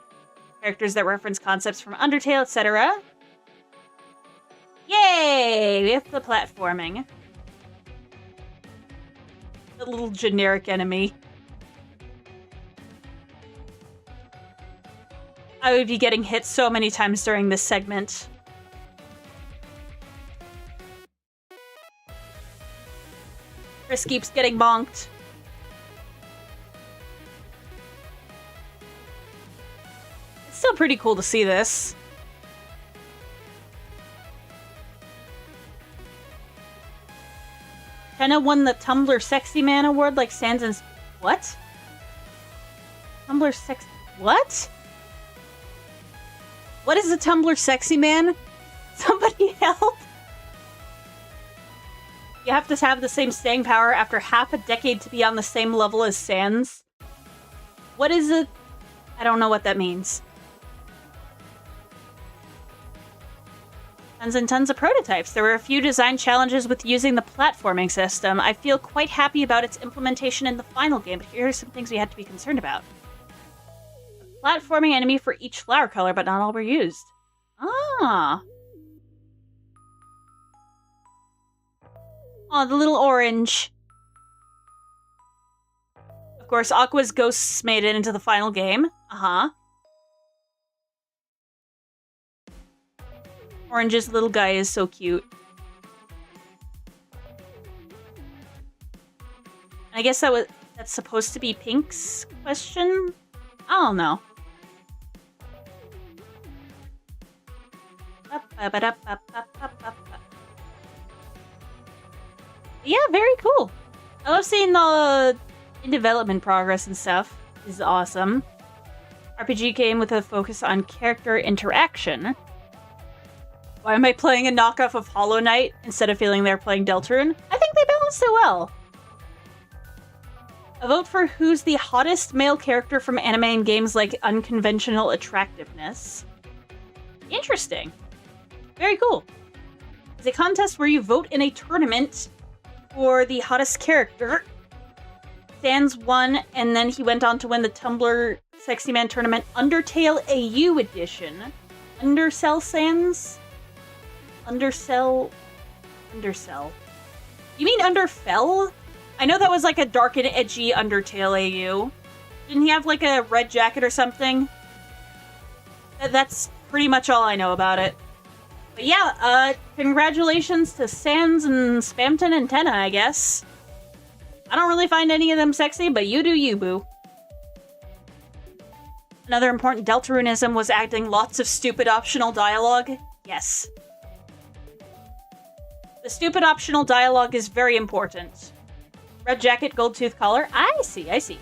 characters that reference concepts from Undertale, etc. Yay! We have the platforming. The little generic enemy. I would be getting hit so many times during this segment. Chris keeps getting bonked. It's still pretty cool to see this. Tenna won the Tumblr Sexy Man Award like Sans and... What? Tumblr Sexy... What? What is a Tumblr Sexy Man? Somebody help! You have to have the same staying power after half a decade to be on the same level as Sans. What is it? I don't know what that means. Tons and tons of prototypes. There were a few design challenges with using the platforming system. I feel quite happy about its implementation in the final game, but here are some things we had to be concerned about. platforming enemy for each flower color, but not all were used. Ah. Oh, the little orange. Of course, Aqua's ghosts made it into the final game. Uh-huh. Orange's little guy is so cute. I guess that's supposed to be Pink's question? I don't know. Yeah, very cool. I love seeing the in development progress and stuff. This is awesome. RPG game with a focus on character interaction. Why am I playing a knockoff of Hollow Knight instead of feeling they're playing Deltarune? I think they balanced it well. A vote for who's the hottest male character from anime and games like unconventional attractiveness. Interesting. Very cool. It's a contest where you vote in a tournament for the hottest character. Sans won, and then he went on to win the Tumblr Sexy Man Tournament Undertale AU Edition. Undercell Sans? Undercell? You mean Underfell? I know that was like a dark and edgy Undertale AU. Didn't he have like a red jacket or something? That's pretty much all I know about it. But yeah, congratulations to Sans and Spamton and Tenna, I guess. I don't really find any of them sexy, but you do you, boo. Another important Deltarunism was acting lots of stupid optional dialogue. Yes. The stupid optional dialogue is very important. Red jacket, gold tooth collar. I see.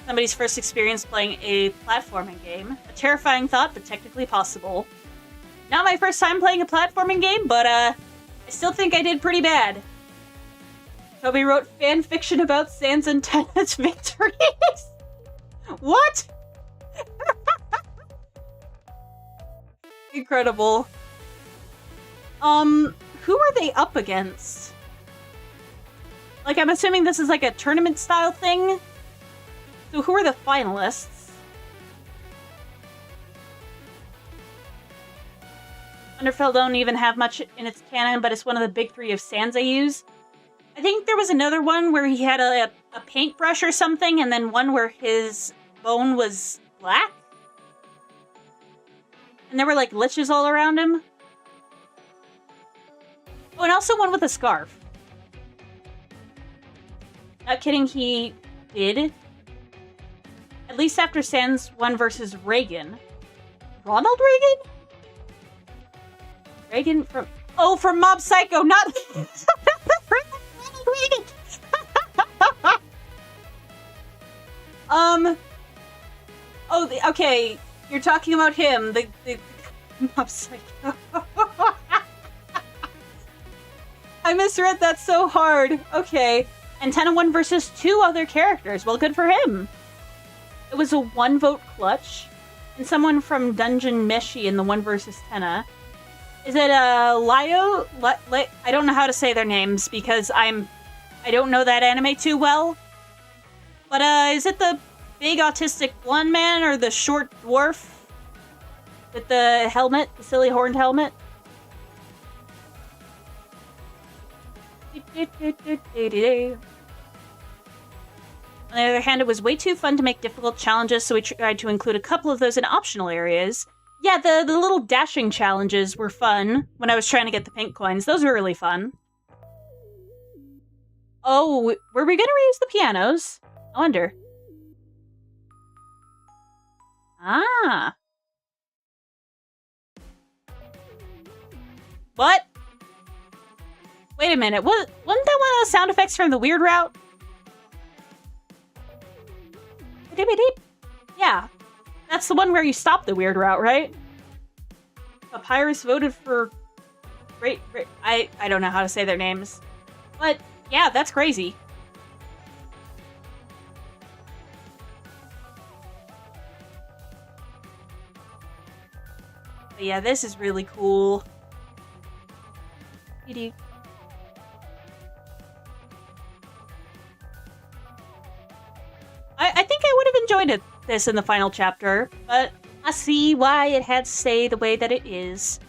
Somebody's first experience playing a platforming game. A terrifying thought, but technically possible. Not my first time playing a platforming game, but I still think I did pretty bad. Toby wrote fan fiction about Sans and Tenna's victories. What? Incredible. Who are they up against? Like, I'm assuming this is like a tournament style thing. So who are the finalists? Underfell don't even have much in its canon, but it's one of the big three of Sans I use. I think there was another one where he had a paintbrush or something, and then one where his bone was black. And there were like liches all around him. Oh, and also one with a scarf. Not kidding, he did. At least after Sans won versus Reagan. Ronald Reagan? Reagan from... Oh, from Mob Psycho, not... Ronald Reagan! Oh, okay. You're talking about him, the Mob Psycho. I misread that so hard. Okay. And Tenna won versus 2 other characters. Well, good for him. It was a 1-vote clutch. And someone from Dungeon Meshi in the 1 versus Tenna. Is it Lio? I don't know how to say their names because I don't know that anime too well. But is it the big autistic blonde man or the short dwarf with the helmet, the silly horned helmet? On the other hand, it was way too fun to make difficult challenges, so we tried to include a couple of those in optional areas. Yeah, the little dashing challenges were fun when I was trying to get the pink coins. Those were really fun. Oh, were we gonna reuse the pianos? I wonder. Ah. What? Wait a minute, wasn't that one of the sound effects from the Weird Route? Yeah. That's the one where you stop the Weird Route, right? Papyrus voted for... I don't know how to say their names. But, yeah, that's crazy. But yeah, this is really cool. enjoyed this in the final chapter, but I see why it had to stay the way that it is.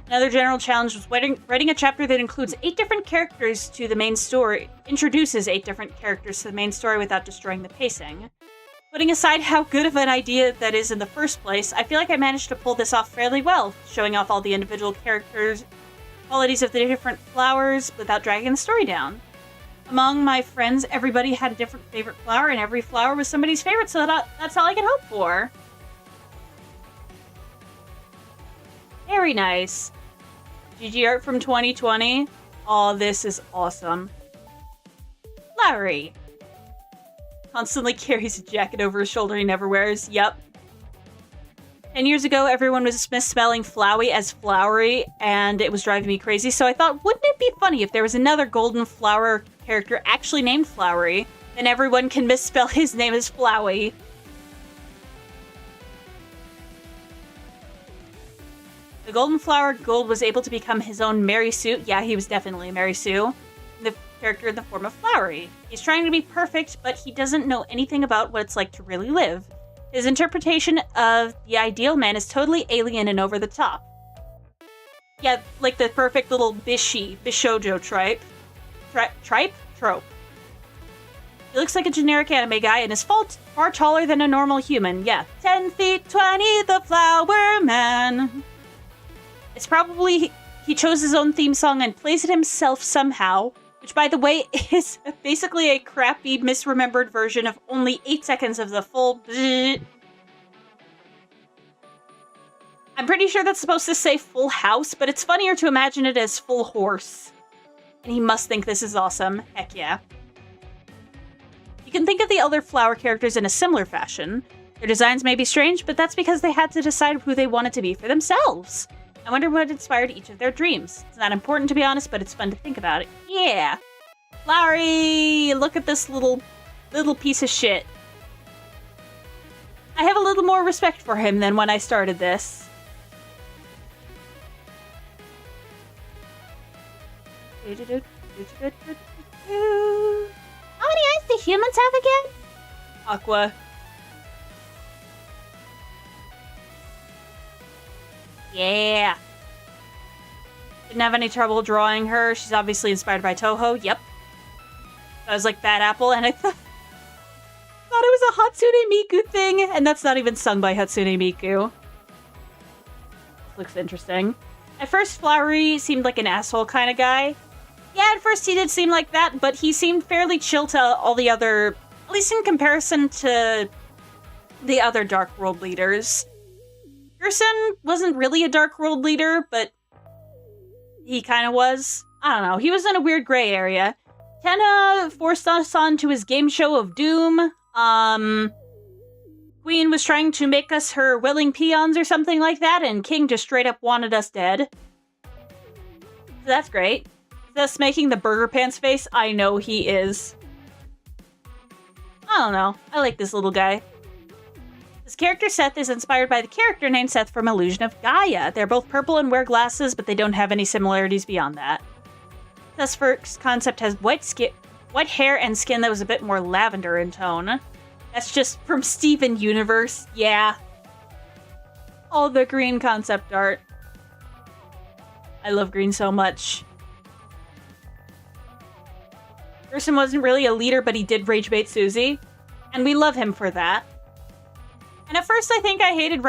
Another general challenge was writing a chapter that includes 8 different characters to the main story, introduces 8 different characters to the main story without destroying the pacing. Putting aside how good of an idea that is in the first place, I feel like I managed to pull this off fairly well, showing off all the individual characters, qualities of the different flowers, without dragging the story down. Among my friends, everybody had a different favorite flower, and every flower was somebody's favorite, so that's all I can hope for. Very nice. GG art from 2020. Aw, this is awesome. Flowery. Constantly carries a jacket over his shoulder he never wears. Yep. 10 years ago, everyone was misspelling Flowey as flowery, and it was driving me crazy, so I thought, wouldn't it be funny if there was another golden flower character actually named Flowery? Then everyone can misspell his name as Flowey. The Golden Flower Gold was able to become his own Mary Sue. Yeah, he was definitely Mary Sue. The character in the form of Flowery. He's trying to be perfect, but he doesn't know anything about what it's like to really live. His interpretation of the ideal man is totally alien and over the top. Yeah, like the perfect little bishojo trope. He looks like a generic anime guy and is far taller than a normal human. Yeah, 10 feet 20, the flower man. It's probably he chose his own theme song and plays it himself somehow, which, by the way, is basically a crappy, misremembered version of only 8 seconds of the full bzzz. I'm pretty sure that's supposed to say full house, but it's funnier to imagine it as full horse. And he must think this is awesome. Heck yeah. You can think of the other flower characters in a similar fashion. Their designs may be strange, but that's because they had to decide who they wanted to be for themselves. I wonder what inspired each of their dreams. It's not important, to be honest, but it's fun to think about it. Yeah! Flowery! Look at this little piece of shit. I have a little more respect for him than when I started this. How many eyes do humans have again? Aqua. Yeah. Didn't have any trouble drawing her. She's obviously inspired by Toho. Yep. I was like Bad Apple, and I thought it was a Hatsune Miku thing, and that's not even sung by Hatsune Miku. Looks interesting. At first, Flowery seemed like an asshole kind of guy. Yeah, at first he did seem like that, but he seemed fairly chill to all the other, at least in comparison to the other Dark World leaders. Gerson wasn't really a Dark World leader, but he kind of was. I don't know. He was in a weird gray area. Tenna forced us onto his game show of doom. Queen was trying to make us her willing peons or something like that, and King just straight up wanted us dead. So that's great. Thus making the Burger Pants face, I know he is. I don't know. I like this little guy. This character Seth is inspired by the character named Seth from Illusion of Gaia. They're both purple and wear glasses, but they don't have any similarities beyond that. Seth's first concept has white hair and skin that was a bit more lavender in tone. That's just from Steven Universe, yeah. All the green concept art. I love green so much. Gerson wasn't really a leader, but he did rage bait Susie, and we love him for that. And at first, I think I hated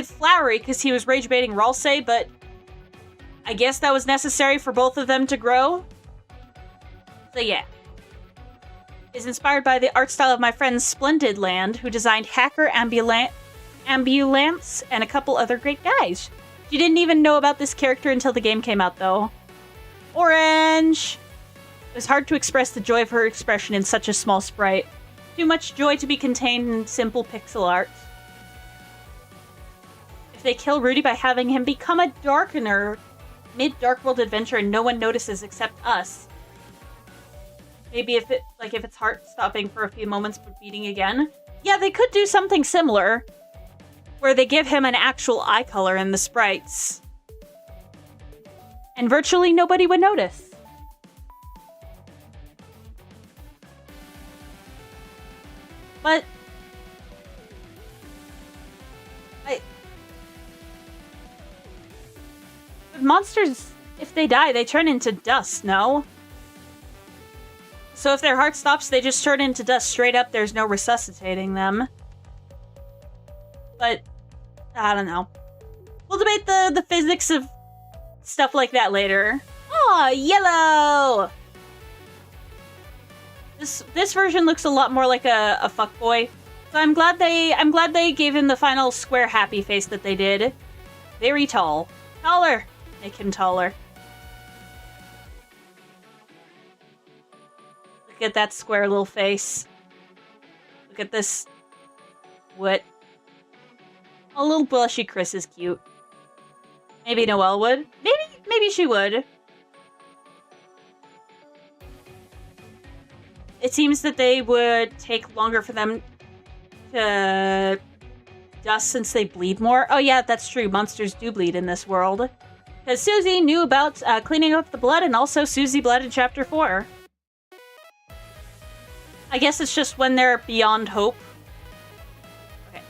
Flowery because he was rage baiting Ralsei, but I guess that was necessary for both of them to grow. So yeah. Is inspired by the art style of my friend Splendid Land, who designed Hacker, Ambulance, and a couple other great guys. She didn't even know about this character until the game came out, though. Orange! It was hard to express the joy of her expression in such a small sprite. Too much joy to be contained in simple pixel art. If they kill Rudy by having him become a Darkener mid-Dark World adventure and no one notices except us. Maybe if its heart stopping for a few moments but beating again. Yeah, they could do something similar. Where they give him an actual eye color in the sprites. And virtually nobody would notice. But monsters, if they die, they turn into dust, no? So if their heart stops, they just turn into dust straight up. There's no resuscitating them. But, I don't know. We'll debate the physics of stuff like that later. Oh, yellow! This version looks a lot more like a fuckboy. So I'm glad they gave him the final square happy face that they did. Very tall. Taller! Make him taller. Look at that square little face. Look at this. What? A little blushy Chris is cute. Maybe Noelle would. Maybe she would. It seems that they would take longer for them to dust since they bleed more. Oh yeah, that's true. Monsters do bleed in this world. Because Susie knew about cleaning up the blood, and also Susie bled in Chapter 4. I guess it's just when they're beyond hope. Okay.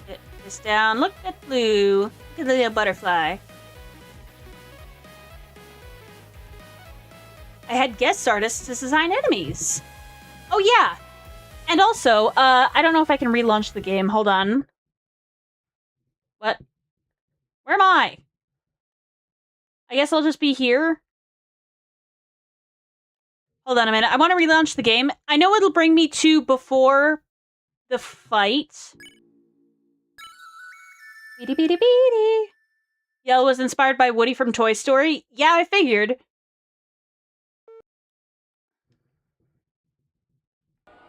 Get this down. Look at Blue. Look at the little butterfly. I had guest artists to design enemies. Oh yeah! And also, I don't know if I can relaunch the game. Hold on. What? Where am I? I guess I'll just be here. Hold on a minute. I want to relaunch the game. I know it'll bring me to before the fight. Beady beady beady. Yellow was inspired by Woody from Toy Story. Yeah, I figured.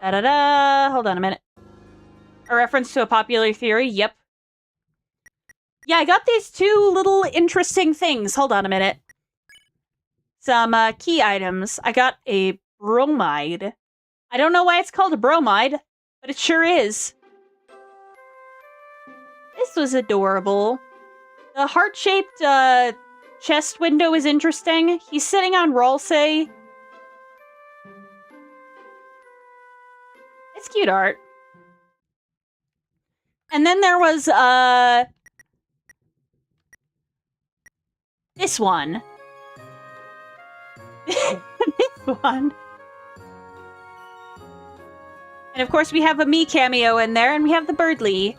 Da-da-da. Hold on a minute. A reference to a popular theory? Yep. Yeah, I got these two little interesting things. Hold on a minute. Some key items. I got a bromide. I don't know why it's called a bromide, but it sure is. This was adorable. The heart-shaped chest window is interesting. He's sitting on Rolsei. It's cute art. And then there was, this one. This one. And of course we have a me cameo in there, and we have the Birdly.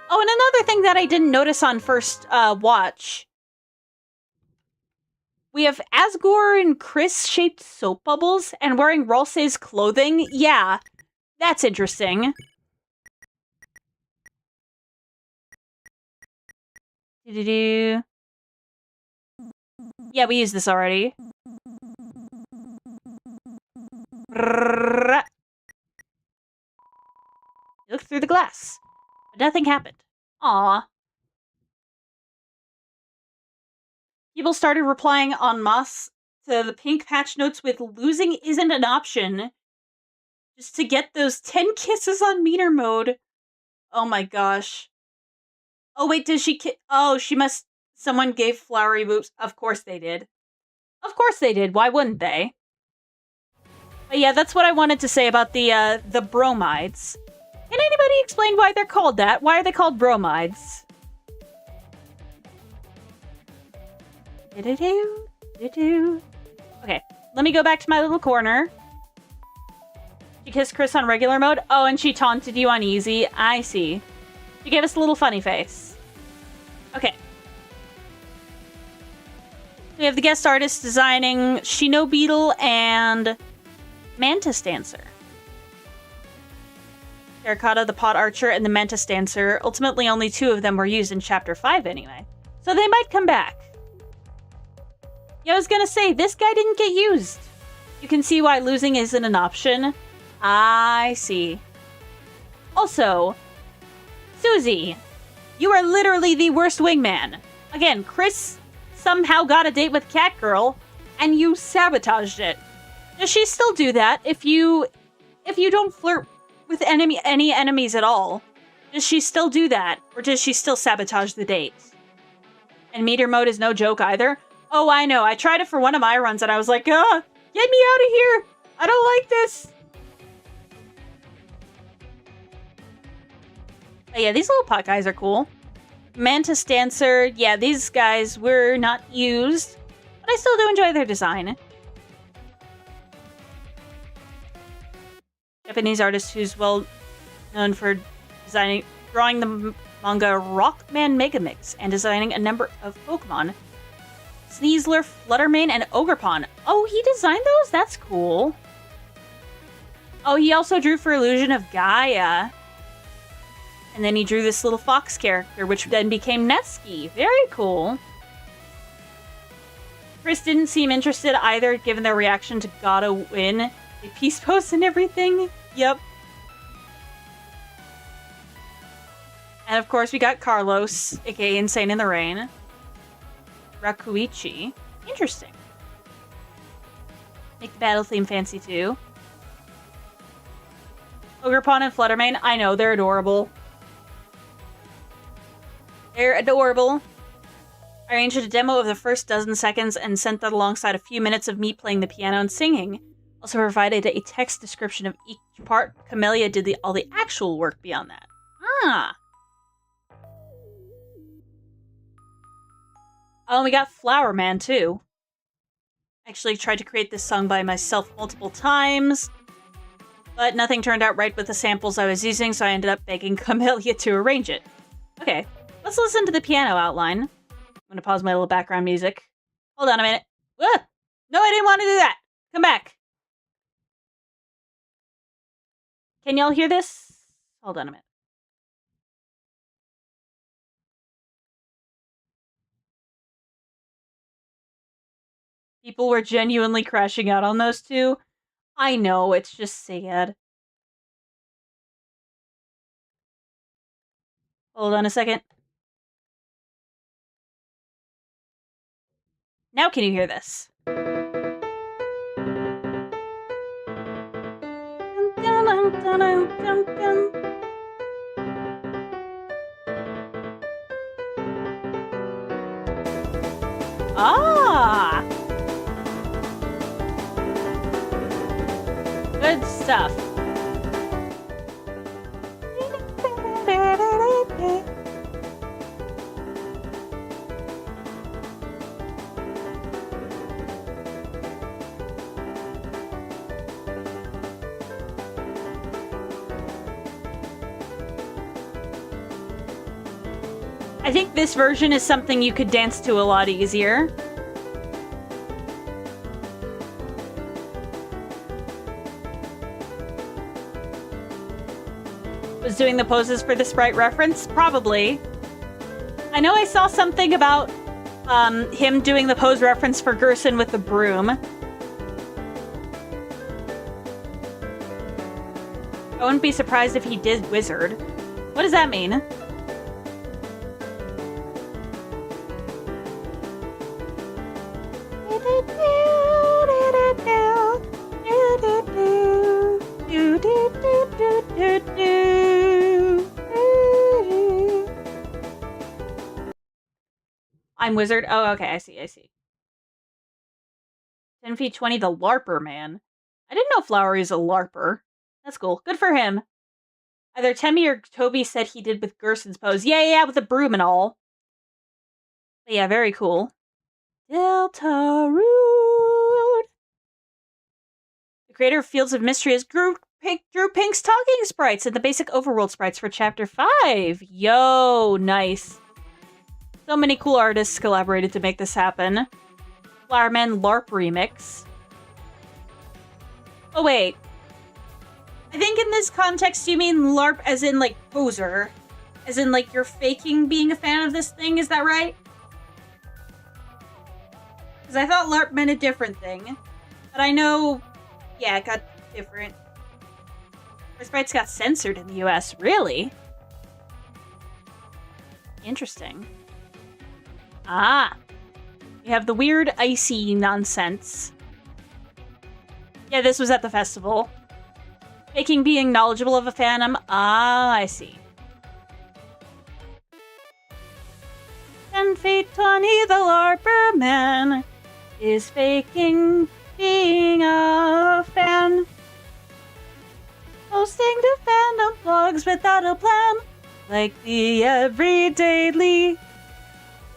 Oh, and another thing that I didn't notice on first watch. We have Asgore and Chris-shaped soap bubbles, and wearing Rolsei's clothing. Yeah, that's interesting. Do-do-do. Yeah, we used this already. Look through the glass. But nothing happened. Aww. People started replying en masse to the pink patch notes with "losing isn't an option." Just to get those 10 kisses on meter mode. Oh my gosh. Oh wait, did she oh, she must... Someone gave flowery boobs. Of course they did. Of course they did. Why wouldn't they? But yeah, that's what I wanted to say about the bromides. Can anybody explain why they're called that? Why are they called bromides? Okay, let me go back to my little corner. She kissed Chris on regular mode. Oh, and she taunted you on easy. I see. She gave us a little funny face. Okay. We have the guest artist designing Shino Beetle and Mantis Dancer. Terracotta, the Pot Archer, and the Mantis Dancer. Ultimately, only 2 of them were used in Chapter 5 anyway. So they might come back. Yeah, I was gonna say, this guy didn't get used. You can see why losing isn't an option. I see. Also, Susie, you are literally the worst wingman. Again, Chris somehow got a date with Catgirl, and you sabotaged it. Does she still do that if you don't flirt with any enemies at all? Does she still do that, or does she still sabotage the date? And meter mode is no joke either. Oh, I know. I tried it for one of my runs, and I was like, get me out of here! I don't like this! But yeah, these little pot guys are cool. Mantis Dancer, yeah, these guys were not used, but I still do enjoy their design. Japanese artist who's well known for drawing the manga Rockman Megamix and designing a number of Pokemon. Sneasler, Fluttermane, and Ogerpon. Oh, he designed those? That's cool. Oh, he also drew for Illusion of Gaia. And then he drew this little fox character, which then became Netsuki. Very cool. Chris didn't seem interested either, given their reaction to Gotta Win. The peace post and everything. Yep. And of course, we got Carlos, aka Insane in the Rain. Rakuichi. Interesting. Make the battle theme fancy too. Ogerpon and Fluttermane. I know, they're adorable. They're adorable. I arranged a demo of the first dozen seconds and sent that alongside a few minutes of me playing the piano and singing. Also provided a text description of each part. Camellia did all the actual work beyond that. Ah. Oh, and we got Flower Man too. Actually tried to create this song by myself multiple times, but nothing turned out right with the samples I was using, so I ended up begging Camellia to arrange it. Okay, let's listen to the piano outline. I'm gonna pause my little background music. Hold on a minute. Ah! No, I didn't want to do that! Come back! Can y'all hear this? Hold on a minute. People were genuinely crashing out on those two. I know, it's just sad. Hold on a second. Now can you hear this? Ah! Good stuff. I think this version is something you could dance to a lot easier. Was doing the poses for the sprite reference? Probably. I know I saw something about him doing the pose reference for Gerson with the broom. I wouldn't be surprised if he did Wizard. What does that mean? I'm Wizard. Oh, okay, I see. 10 feet 20, the LARPer man. I didn't know Flowery is a LARPer. That's cool. Good for him. Either Temmie or Toby said he did with Gerson's pose. Yeah, with the broom and all. But yeah, very cool. Deltarune. The creator of Fields of Mystery has drew Pink's talking sprites and the basic overworld sprites for Chapter 5. Yo, nice. So many cool artists collaborated to make this happen. Flowerman LARP remix. Oh, wait. I think in this context you mean LARP as in, like, poser. As in, like, you're faking being a fan of this thing, is that right? Because I thought LARP meant a different thing. But I know, yeah, it got different. The sprites got censored in the US, really? Interesting. Ah. You have the weird icy nonsense. Yeah, this was at the festival. Faking being knowledgeable of a fandom. Ah, I see. 10 feet 20, the LARPer man is faking being a fan. Posting to fandom blogs without a plan. Like the everyday Lee.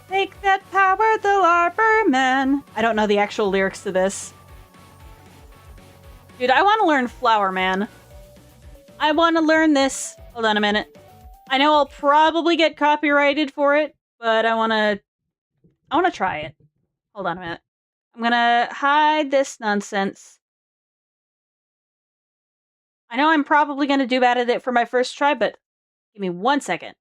Take that power, the larper man. I don't know the actual lyrics to this. Dude, I want to learn Flower Man. I want to learn this. Hold on a minute. I know I'll probably get copyrighted for it, but I want to try it. Hold on a minute. I'm gonna hide this nonsense. I know I'm probably gonna do bad at it for my first try, but give me 1 second.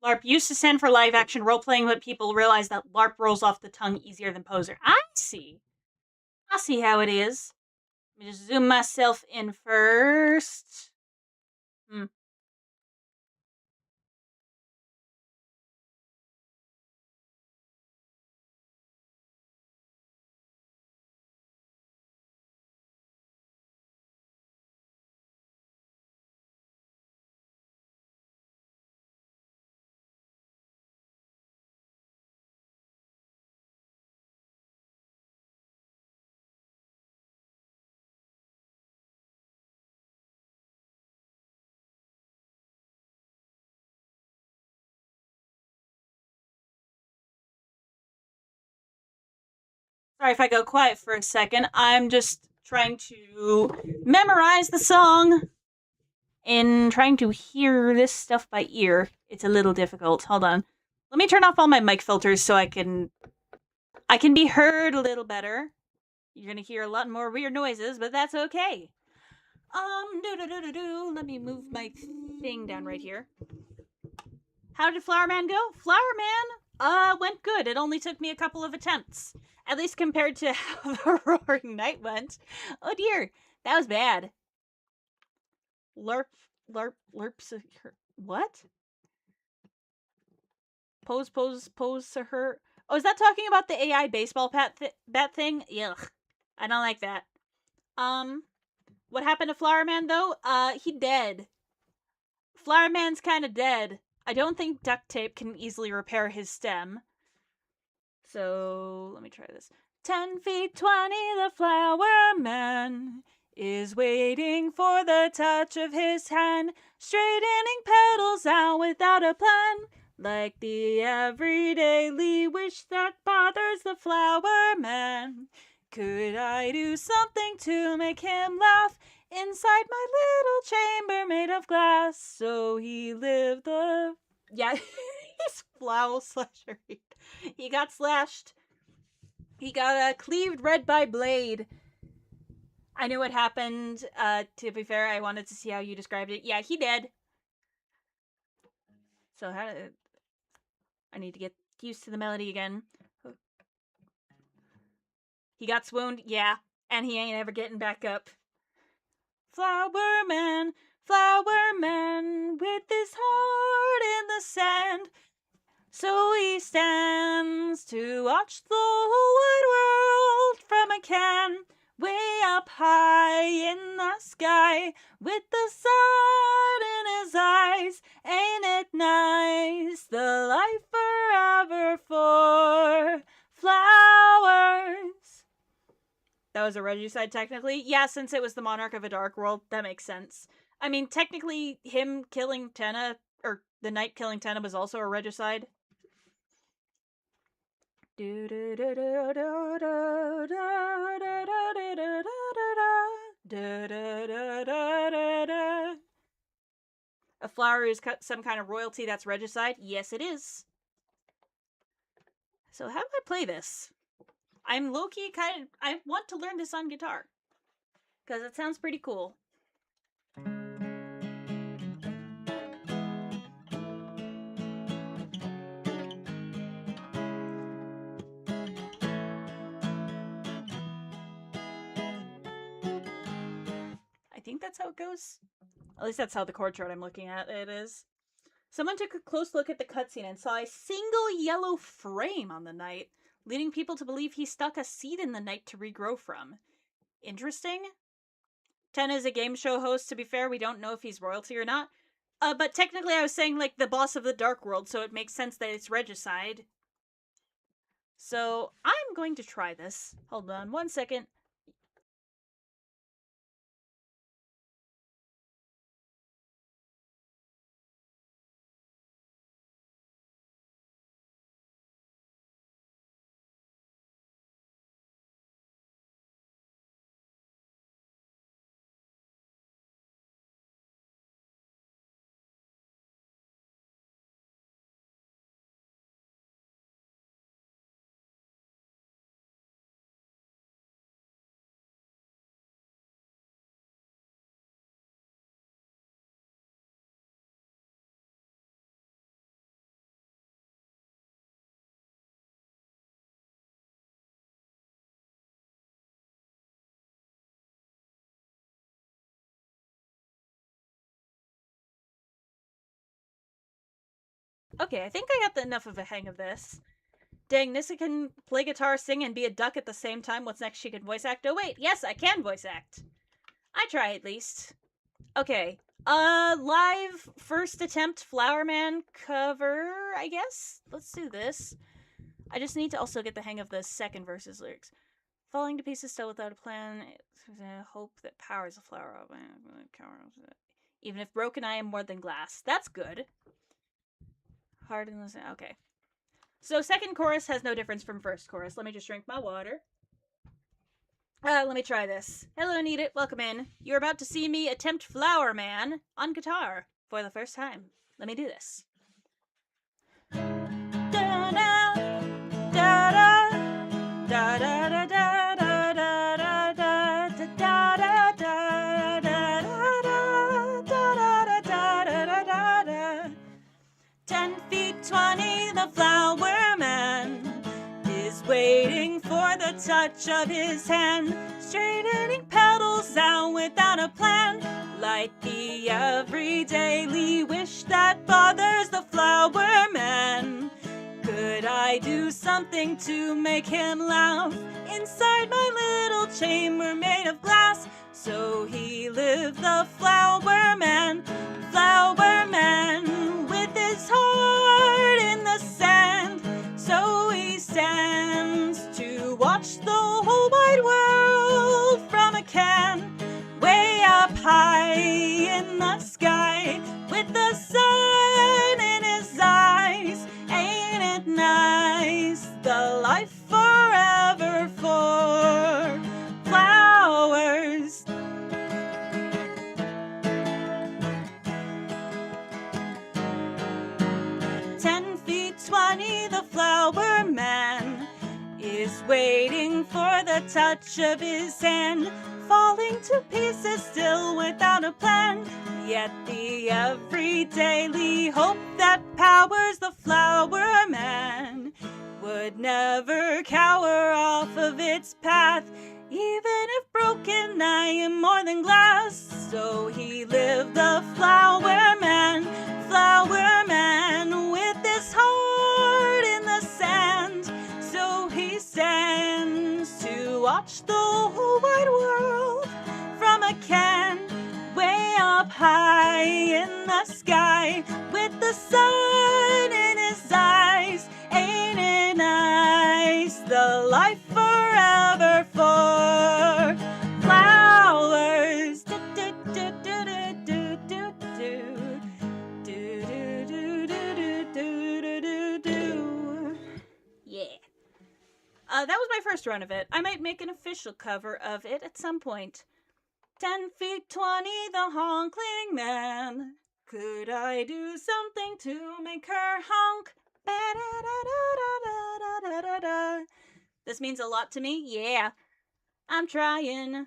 LARP used to stand for live action role playing, but people realized that LARP rolls off the tongue easier than poser. I see how it is. Let me just zoom myself in first. Sorry if I go quiet for a second. I'm just trying to memorize the song and trying to hear this stuff by ear. It's a little difficult. Hold on. Let me turn off all my mic filters so I can be heard a little better. You're gonna hear a lot more weird noises, but that's okay. Let me move my thing down right here. How did Flower Man go? Flower Man, went good. It only took me a couple of attempts. At least compared to how the Roaring Night went. Oh dear, that was bad. Lerps. What? Pose to her. Oh, is that talking about the AI baseball bat thing? Ugh. I don't like that. What happened to Flower Man though? He dead. Flower Man's kind of dead. I don't think duct tape can easily repair his stem. So, let me try this. 10 feet 20, the Flower Man is waiting for the touch of his hand, straightening petals out without a plan. Like the everyday wish that bothers the Flower Man. Could I do something to make him laugh inside my little chamber made of glass? So he lived the... Yeah, he's flower slasher. He got slashed. He got cleaved red by blade. I knew what happened. To be fair, I wanted to see how you described it. Yeah, he dead. So how did... I need to get used to the melody again. He got swooned, yeah, and he ain't ever getting back up. Flower Man, with his heart in the sand. So he stands to watch the whole wide world from a can, way up high in the sky, with the sun in his eyes. Ain't it nice, the life forever for flowers? That was a regicide, technically? Yeah, since it was the Monarch of a Dark World, that makes sense. I mean, technically, him killing Tenna, or the knight killing Tenna, was also a regicide. Da, da, da, da, da, da. A flower is some kind of royalty that's regicide? Yes, it is. So how do I play this? I'm low-key I want to learn this on guitar. Because it sounds pretty cool. I think that's how it goes. At least that's how the chord chart I'm looking at it is. Someone took a close look at the cutscene and saw a single yellow frame on the knight, leading people to believe he stuck a seed in the knight to regrow from. Interesting. Ten is a game show host, to be fair, we don't know if he's royalty or not. But technically I was saying, like, the boss of the Dark World, so it makes sense that it's regicide. So, I'm going to try this. Hold on 1 second. Okay, I think I got enough of a hang of this. Dang, Nyssa can play guitar, sing, and be a duck at the same time. What's next? She can voice act. Oh wait, yes, I can voice act. I try at least. Okay. Live first attempt Flower Man cover, I guess? Let's do this. I just need to also get the hang of the second verse's lyrics. Falling to pieces still without a plan. Hope that powers a flower. Even if broken, I am more than glass. That's good. Hard in the... Okay. So second chorus has no difference from first chorus. Let me just drink my water. Let me try this. Hello, Need It. Welcome in. You're about to see me attempt Flower Man on guitar for the first time. Let me do this. Da da da da da da da da da da da da. 10 feet 20, the Flower Man is waiting for the touch of his hand, straightening petals out without a plan, like the everyday wish that bothers the Flower Man. Could I do something to make him laugh inside my little chamber made of glass? So he lived the Flower Man, with his heart in the sand. So he stands to watch the whole wide world from a can, way up high in the sky, with the sun in his eyes. Ain't it nice? The life forever for flowers. The Flower Man is waiting for the touch of his hand, falling to pieces still without a plan. Yet the everyday hope that powers the Flower Man would never cower off of its path. Even if broken, I am more than glass. So he lived the Flower Man, with his heart in the sand. So he stands to watch the whole wide world from a can, way up high in the sky, with the sun in his eyes. Ain't it nice? The life forever for flowers. Yeah. That was my first run of it. I might make an official cover of it at some point. 10 feet 20, the honkling man. Could I do something to make her honk? Ba-da-da-da-da-da-da-da-da. This means a lot to me. Yeah, I'm trying.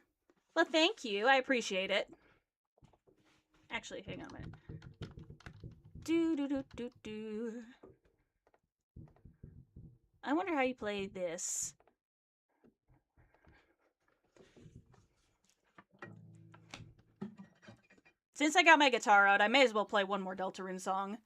Well, thank you. I appreciate it. Actually, hang on a minute. Do. I wonder how you play this. Since I got my guitar out, I may as well play one more Deltarune song.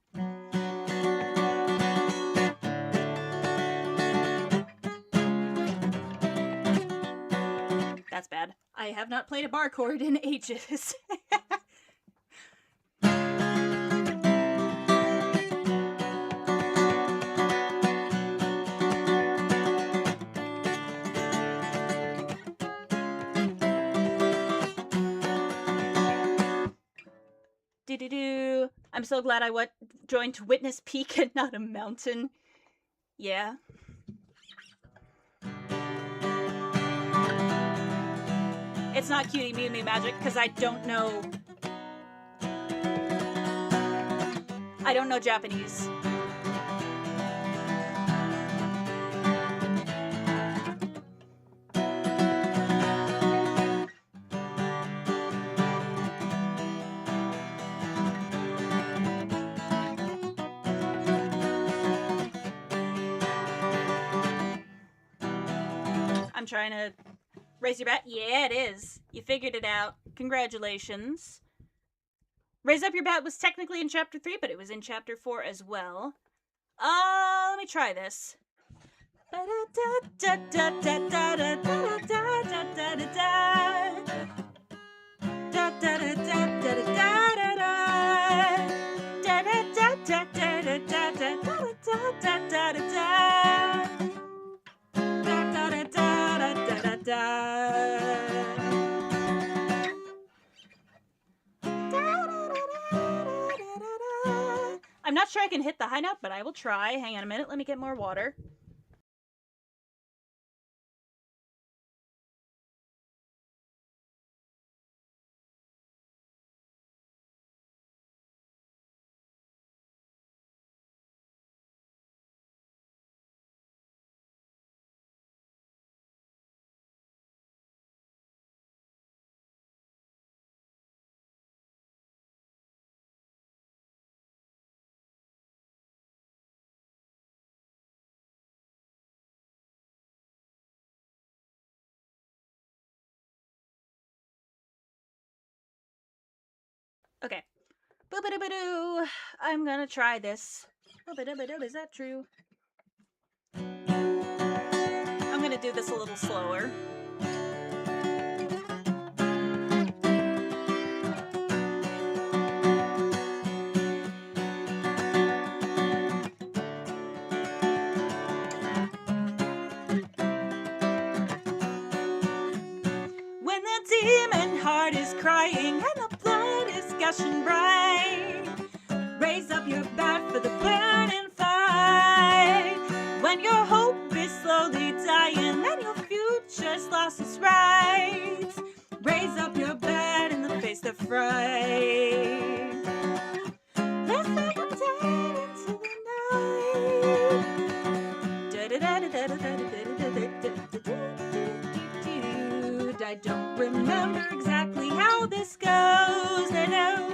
That's bad. I have not played a bar chord in ages. Do. I'm so glad I joined Witness Peak and not a mountain. Yeah. It's not Cutie Mew Me Magic because I don't know. I don't know Japanese. I'm trying to raise your bat. Yeah, it is. You figured it out. Congratulations. Raise Up Your Bat was technically in Chapter 3, but it was in Chapter 4 as well. Let me try this. I'm not sure I can hit the high note, but I will try. Hang on a minute, let me get more water. Okay. Boop-a-doo-ba-doo. I'm gonna try this. Boop-a-doo-ba-doo. Is that true? I'm gonna do this a little slower. When the demon heart is crying and the blood is gushing bright, raise up your bat for the burning fight. When your hope is slowly dying and your future's lost its right, raise up your bat in the face of fright. Let's take a day into the night. I don't remember exactly how this goes. I know.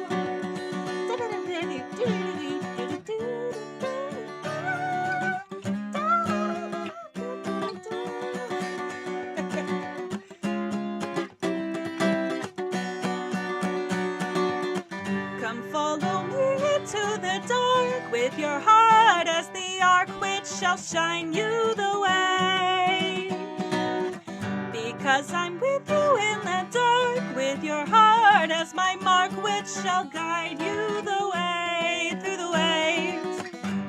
Come follow me to the dark with your heart as the arc which shall shine you the way. Because I'm with you in the dark, with your heart as my mark, which shall guide you the way through the waves.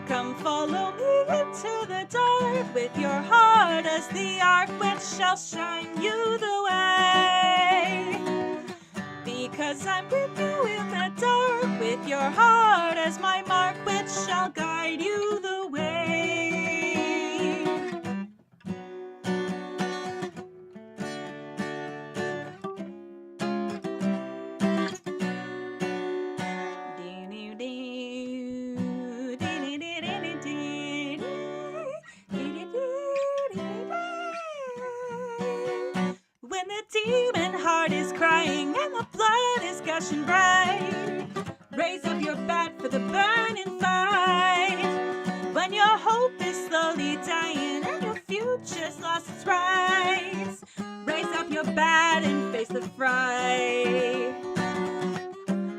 Come follow me into the dark, with your heart as the arc, which shall shine you the way. Because I'm with you in the dark, with your heart as my mark, which shall guide you the way. when the blood is gushing bright. Raise up your bat for the burning fight. When your hope is slowly dying and your future's lost its rights, raise up your bat and face the fright.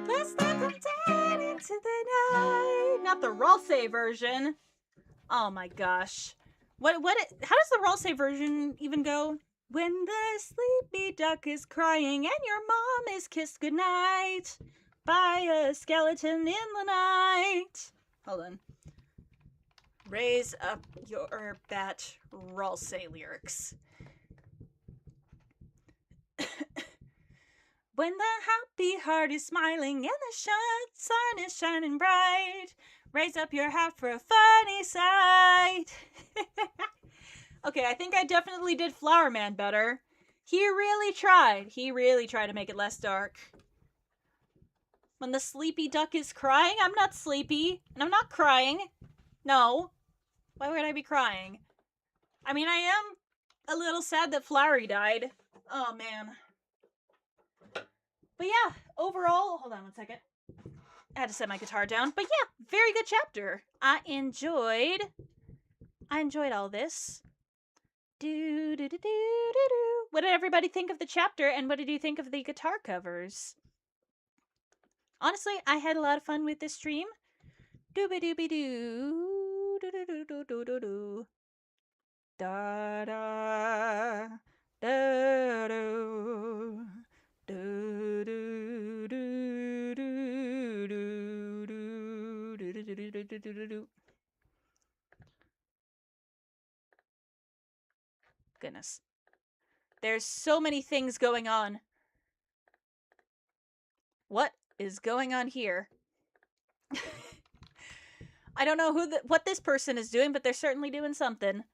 Let's let them dead into the night. Not the Rollsay version. Oh my gosh. How does the Rollsay version even go? When the sleepy duck is crying and your mom is kissed goodnight by a skeleton in the night. Hold on. Raise up your bat, Rollsay lyrics. When the happy heart is smiling and the sun is shining bright, raise up your hat for a funny sight. Okay, I think I definitely did Flower Man better. He really tried. He really tried to make it less dark. When the sleepy duck is crying, I'm not sleepy, and I'm not crying. No. Why would I be crying? I mean, I am a little sad that Flowery died. Oh, man. But yeah, overall, hold on one second. I had to set my guitar down. But yeah, very good chapter. I enjoyed all this. What did everybody think of the chapter, and what did you think of the guitar covers? Honestly, I had a lot of fun with this stream. Dooby-dooby-doo. Doo-doo-doo-doo-doo-doo. Da-da. Da-doo. Do-do-do-do-do-do-do-do-do-do-do-do-do-do. Goodness. There's so many things going on. What is going on here? I don't know what this person is doing, but they're certainly doing something.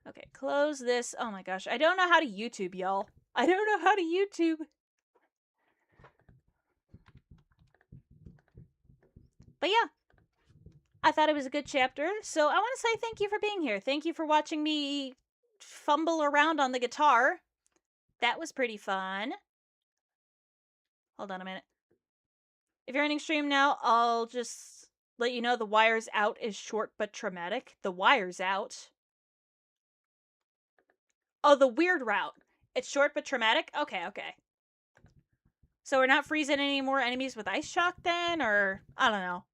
Okay, close this. Oh my gosh, I don't know how to YouTube, y'all. I don't know how to YouTube. But yeah, I thought it was a good chapter, so I want to say thank you for being here. Thank you for watching me fumble around on the guitar. That was pretty fun. Hold on a minute. If you're ending stream now, I'll just let you know the wires out is short but traumatic. The wires out. Oh, the weird route. It's short but traumatic? Okay, okay. So we're not freezing any more enemies with ice shock then? Or, I don't know.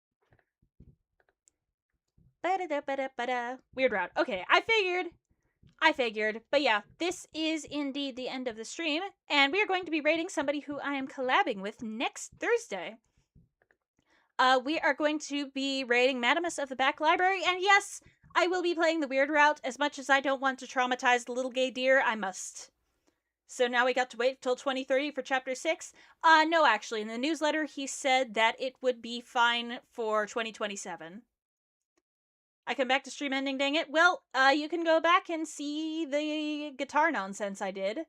Ba-da-da-ba-da-ba-da. Weird route. Okay, I figured. But yeah, this is indeed the end of the stream. And we are going to be rating somebody who I am collabing with next Thursday. We are going to be rating Madamus of the Back Library. And yes, I will be playing the weird route. As much as I don't want to traumatize the little gay deer, I must. So now we got to wait till 2030 for Chapter 6. No, actually, in the newsletter, he said that it would be fine for 2027. I come back to stream ending, dang it. Well, you can go back and see the guitar nonsense I did.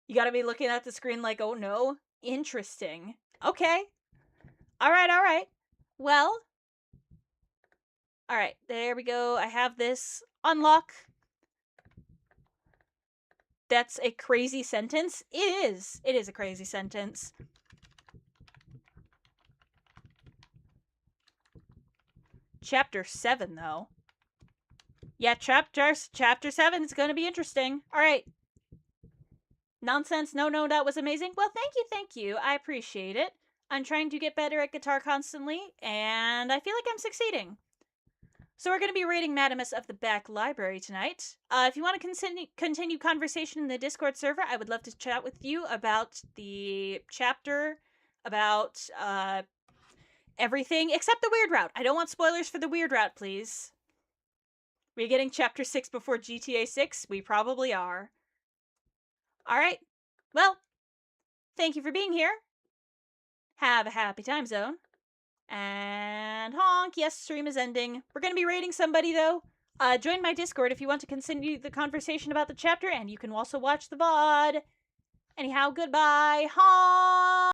You gotta be looking at the screen like, oh no, interesting. Okay. Alright. Well. Alright, there we go. I have this. Unlock. That's a crazy sentence. It is. It is a crazy sentence. Chapter 7, though. Yeah, chapter 7 is going to be interesting. All right. Nonsense. No, that was amazing. Well, thank you. I appreciate it. I'm trying to get better at guitar constantly, and I feel like I'm succeeding. So we're going to be rating Madamus of the Back Library tonight. If you want to continue conversation in the Discord server, I would love to chat with you about the chapter, about everything except the weird route. I don't want spoilers for the weird route, please. We're getting Chapter 6 before GTA 6? We probably are. Alright. Well, thank you for being here. Have a happy time zone. And honk, yes, stream is ending. We're going to be rating somebody, though. Join my Discord if you want to continue the conversation about the chapter, and you can also watch the VOD. Anyhow, goodbye. Honk!